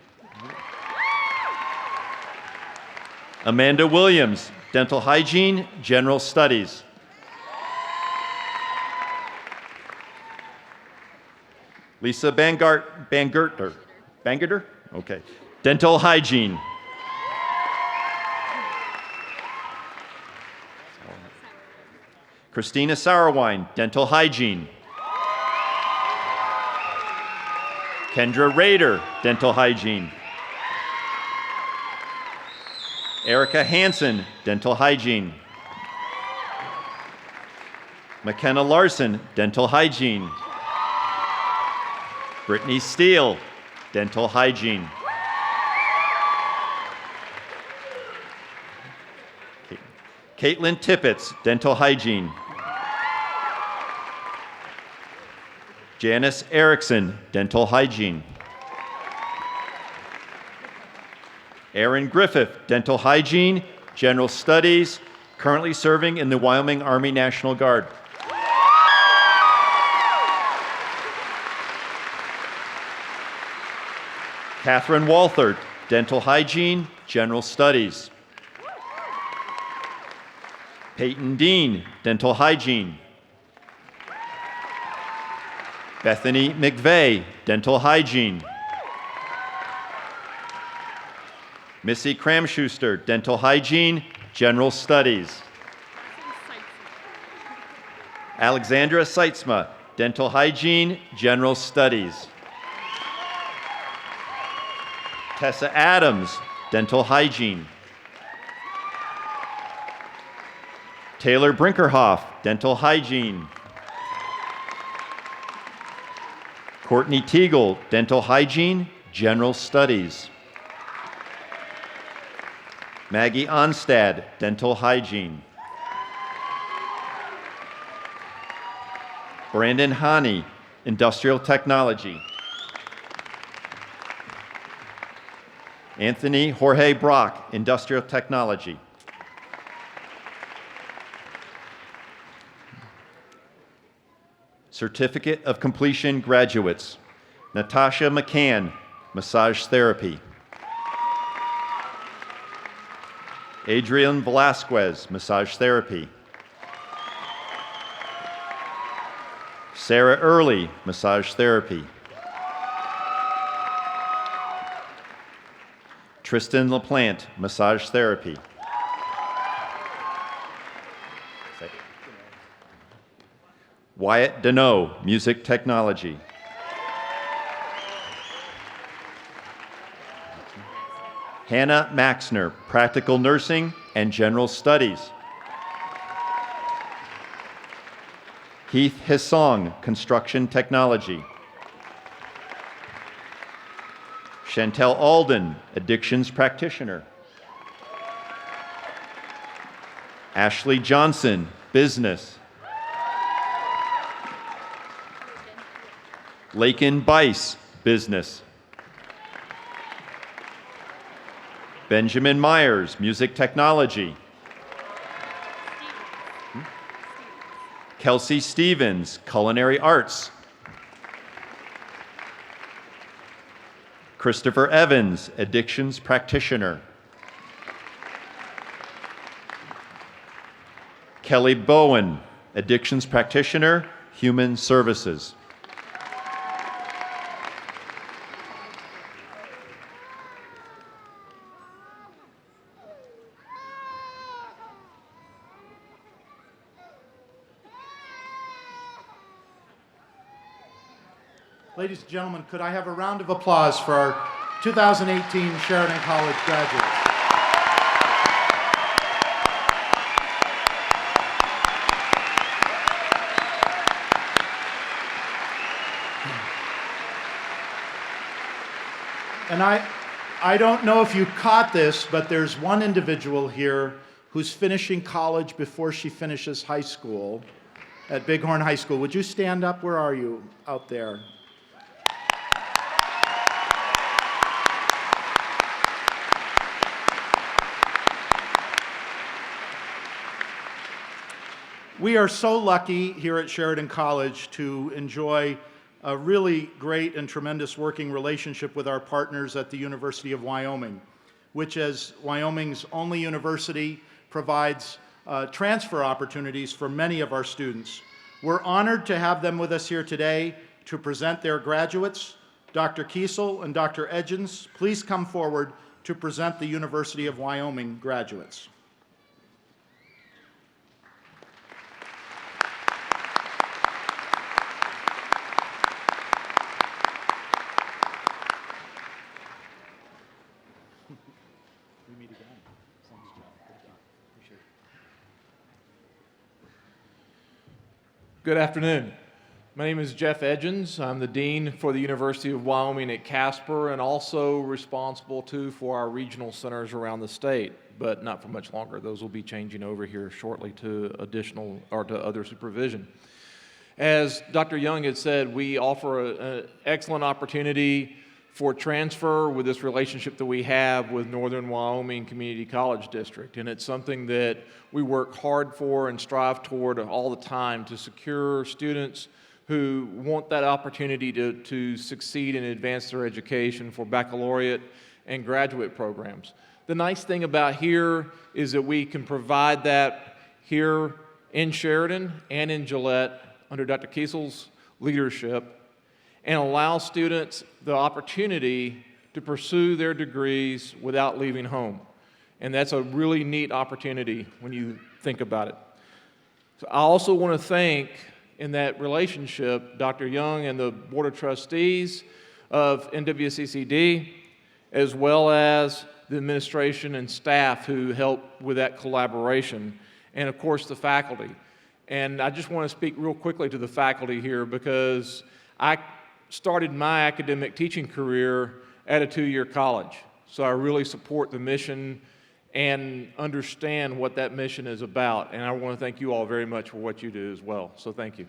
Amanda Williams, Dental Hygiene, General Studies. Lisa Bangerter, okay, Dental Hygiene. Christina Sauerwein, Dental Hygiene. Kendra Rader, Dental Hygiene. Erica Hansen, Dental Hygiene. McKenna Larson, Dental Hygiene. Brittany Steele, Dental Hygiene. Caitlin Tippett, Dental Hygiene. Janice Erickson, Dental Hygiene. Aaron Griffith, Dental Hygiene, General Studies, currently serving in the Wyoming Army National Guard. Catherine Walthert, Dental Hygiene, General Studies. Peyton Dean, Dental Hygiene. Bethany McVeigh, Dental Hygiene. Missy Kramschuster, Dental Hygiene, General Studies. Alexandra Seitzma, Dental Hygiene, General Studies. Tessa Adams, Dental Hygiene. Taylor Brinkerhoff, Dental Hygiene. Courtney Teagle, Dental Hygiene, General Studies. Maggie Onstad, Dental Hygiene. Brandon Hani, Industrial Technology. Anthony Jorge Brock, Industrial Technology. Certificate of Completion graduates. Natasha McCann, Massage Therapy. Adrian Velasquez, Massage Therapy. Sarah Early, Massage Therapy. Tristan LaPlante, Massage Therapy. Wyatt Deneau, Music Technology. Hannah Maxner, Practical Nursing and General Studies. Keith Hissong, Construction Technology. Chantel Alden, addictions practitioner. Ashley Johnson, business. Lakin Bice, business. Benjamin Myers, music technology. Kelsey Stevens, culinary arts. Christopher Evans, addictions practitioner. Kelly Bowen, addictions practitioner, human services. Ladies and gentlemen, could I have a round of applause for our 2018 Sheridan College graduates? And I don't know if you caught this, but there's one individual here who's finishing college before she finishes high school at Bighorn High School. Would you stand up? Where are you out there? We are so lucky here at Sheridan College to enjoy a really great and tremendous working relationship with our partners at the University of Wyoming, which, as Wyoming's only university, provides transfer opportunities for many of our students. We're honored to have them with us here today to present their graduates. Dr. Kiesel and Dr. Edgens, please come forward to present the University of Wyoming graduates. Good afternoon. My name is Jeff Edgens. I'm the Dean for the University of Wyoming at Casper and also responsible too for our regional centers around the state, but not for much longer. Those will be changing over here shortly to additional or to other supervision. As Dr. Young had said, we offer an excellent opportunity for transfer with this relationship that we have with Northern Wyoming Community College District. And it's something that we work hard for and strive toward all the time to secure students who want that opportunity to succeed and advance their education for baccalaureate and graduate programs. The nice thing about here is that we can provide that here in Sheridan and in Gillette under Dr. Kiesel's leadership and allow students the opportunity to pursue their degrees without leaving home. And that's a really neat opportunity when you think about it. So I also want to thank, in that relationship, Dr. Young and the Board of Trustees of NWCCD, as well as the administration and staff who helped with that collaboration, and of course the faculty. And I just want to speak real quickly to the faculty here because I started my academic teaching career at a two-year college. So I really support the mission and understand what that mission is about. And I want to thank you all very much for what you do as well. So thank you.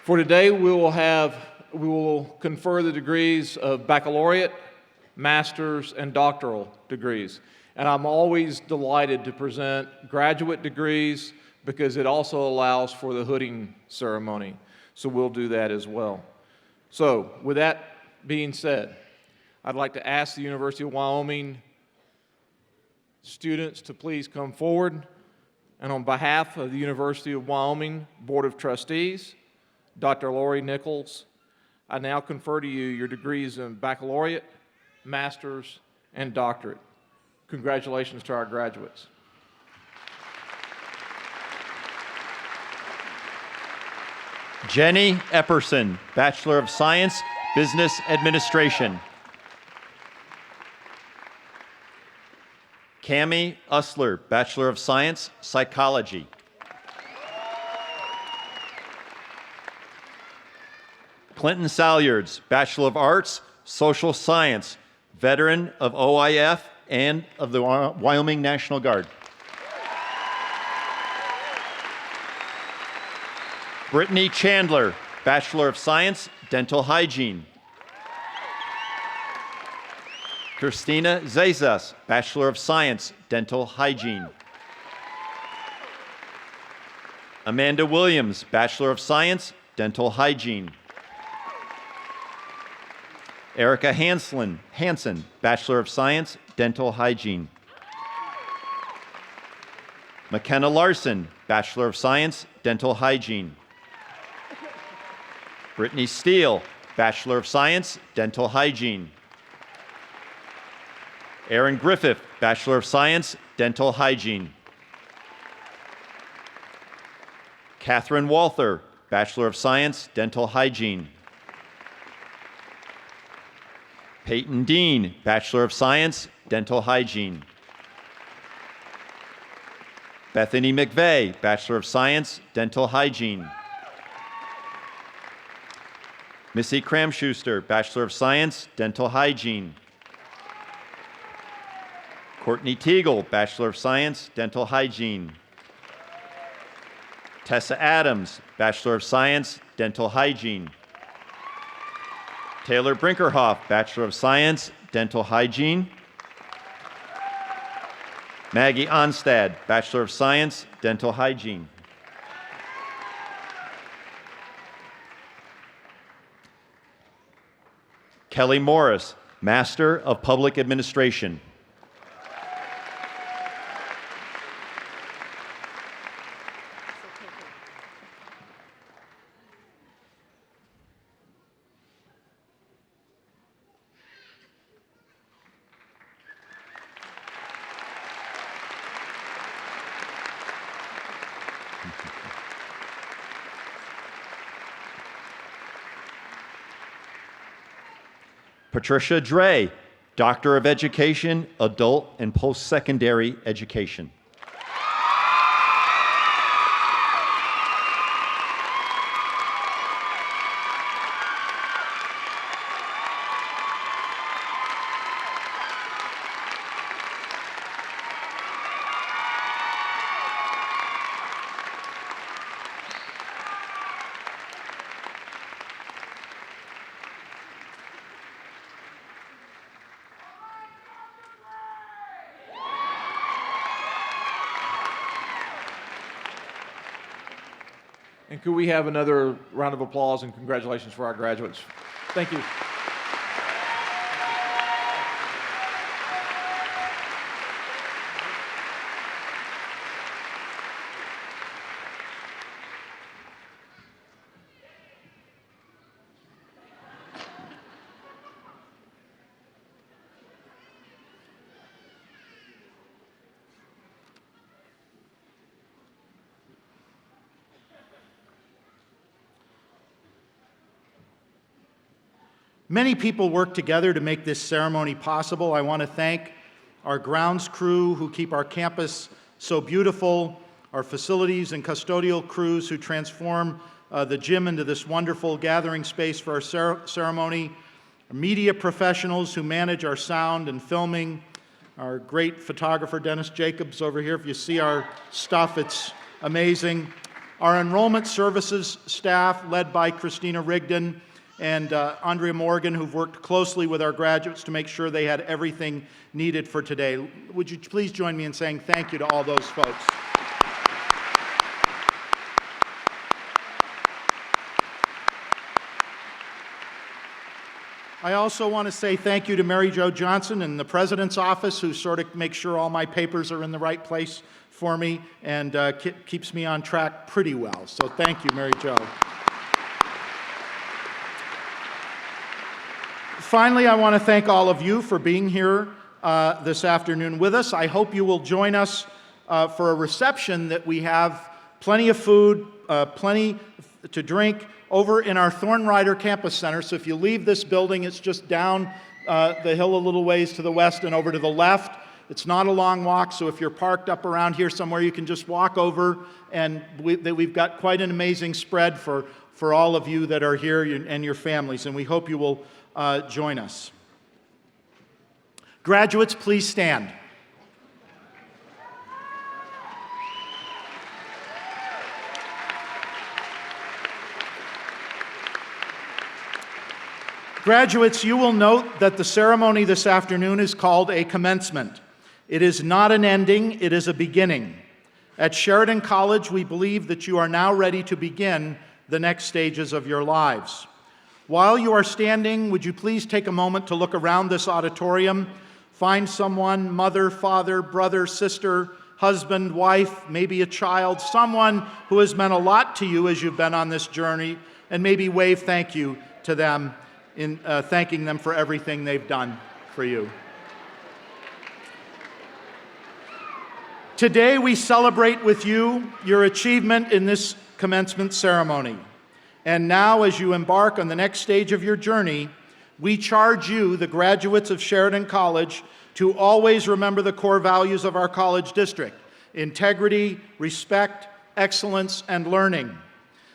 For today, we will confer the degrees of baccalaureate, master's, and doctoral degrees. And I'm always delighted to present graduate degrees because it also allows for the hooding ceremony. So we'll do that as well. So with that being said, I'd like to ask the University of Wyoming students to please come forward. And on behalf of the University of Wyoming Board of Trustees, Dr. Lori Nichols, I now confer to you your degrees in baccalaureate, master's, and doctorate. Congratulations to our graduates. Jenny Epperson, Bachelor of Science, Business Administration. Cami Usler, Bachelor of Science, Psychology. Clinton Salyards, Bachelor of Arts, Social Science, veteran of OIF and of the Wyoming National Guard. Brittany Chandler, Bachelor of Science, Dental Hygiene. Christina Zezas, Bachelor of Science, Dental Hygiene. Amanda Williams, Bachelor of Science, Dental Hygiene. Erica Hansen, Bachelor of Science, Dental Hygiene. McKenna Larson, Bachelor of Science, Dental Hygiene. Brittany Steele, Bachelor of Science, Dental Hygiene. Aaron Griffith, Bachelor of Science, Dental Hygiene. Catherine Walther, Bachelor of Science, Dental Hygiene. Peyton Dean, Bachelor of Science, Dental Hygiene. Bethany McVeigh, Bachelor of Science, Dental Hygiene. Missy Cramschuster, Bachelor of Science, Dental Hygiene. Courtney Teagle, Bachelor of Science, Dental Hygiene. Tessa Adams, Bachelor of Science, Dental Hygiene. Taylor Brinkerhoff, Bachelor of Science, Dental Hygiene. Maggie Onstad, Bachelor of Science, Dental Hygiene. Kelly Morris, Master of Public Administration. Patricia Dre, Doctor of Education, Adult and Post-Secondary Education. And could we have another round of applause and congratulations for our graduates? Thank you. Many people work together to make this ceremony possible. I want to thank our grounds crew who keep our campus so beautiful, our facilities and custodial crews who transform the gym into this wonderful gathering space for our ceremony, our media professionals who manage our sound and filming, our great photographer Dennis Jacobs over here. If you see our stuff, it's amazing. Our enrollment services staff led by Christina Rigdon and Andrea Morgan, who've worked closely with our graduates to make sure they had everything needed for today. Would you please join me in saying thank you to all those folks? I also want to say thank you to Mary Jo Johnson and the President's office, who sort of makes sure all my papers are in the right place for me and keeps me on track pretty well. So thank you, Mary Jo. Finally, I want to thank all of you for being here this afternoon with us. I hope you will join us for a reception that we have plenty of food, plenty to drink over in our Thornrider Campus Center. So if you leave this building, it's just down the hill a little ways to the west and over to the left. It's not a long walk, so if you're parked up around here somewhere, you can just walk over, and we've got quite an amazing spread for all of you that are here and your families, and we hope you will join us. Graduates, please stand. Graduates, you will note that the ceremony this afternoon is called a commencement. It is not an ending, it is a beginning. At Sheridan College, we believe that you are now ready to begin the next stages of your lives. While you are standing, would you please take a moment to look around this auditorium, find someone, mother, father, brother, sister, husband, wife, maybe a child, someone who has meant a lot to you as you've been on this journey, and maybe wave thank you to them in thanking them for everything they've done for you. Today we celebrate with you your achievement in this commencement ceremony. And now, as you embark on the next stage of your journey, we charge you, the graduates of Sheridan College, to always remember the core values of our college district: integrity, respect, excellence, and learning.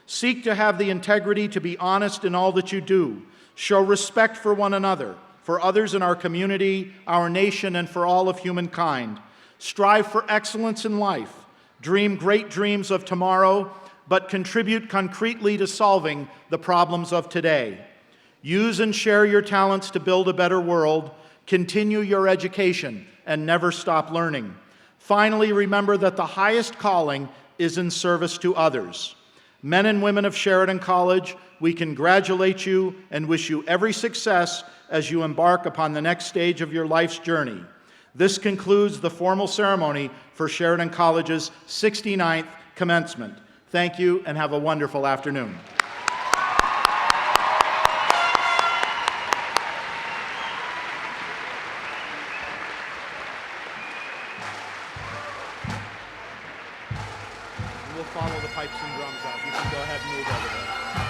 Seek to have the integrity to be honest in all that you do. Show respect for one another, for others in our community, our nation, and for all of humankind. Strive for excellence in life. Dream great dreams of tomorrow, but contribute concretely to solving the problems of today. Use and share your talents to build a better world. Continue your education and never stop learning. Finally, remember that the highest calling is in service to others. Men and women of Sheridan College, we congratulate you and wish you every success as you embark upon the next stage of your life's journey. This concludes the formal ceremony for Sheridan College's 69th commencement. Thank you and have a wonderful afternoon. We'll follow the pipes and drums out. You can go ahead and move over there.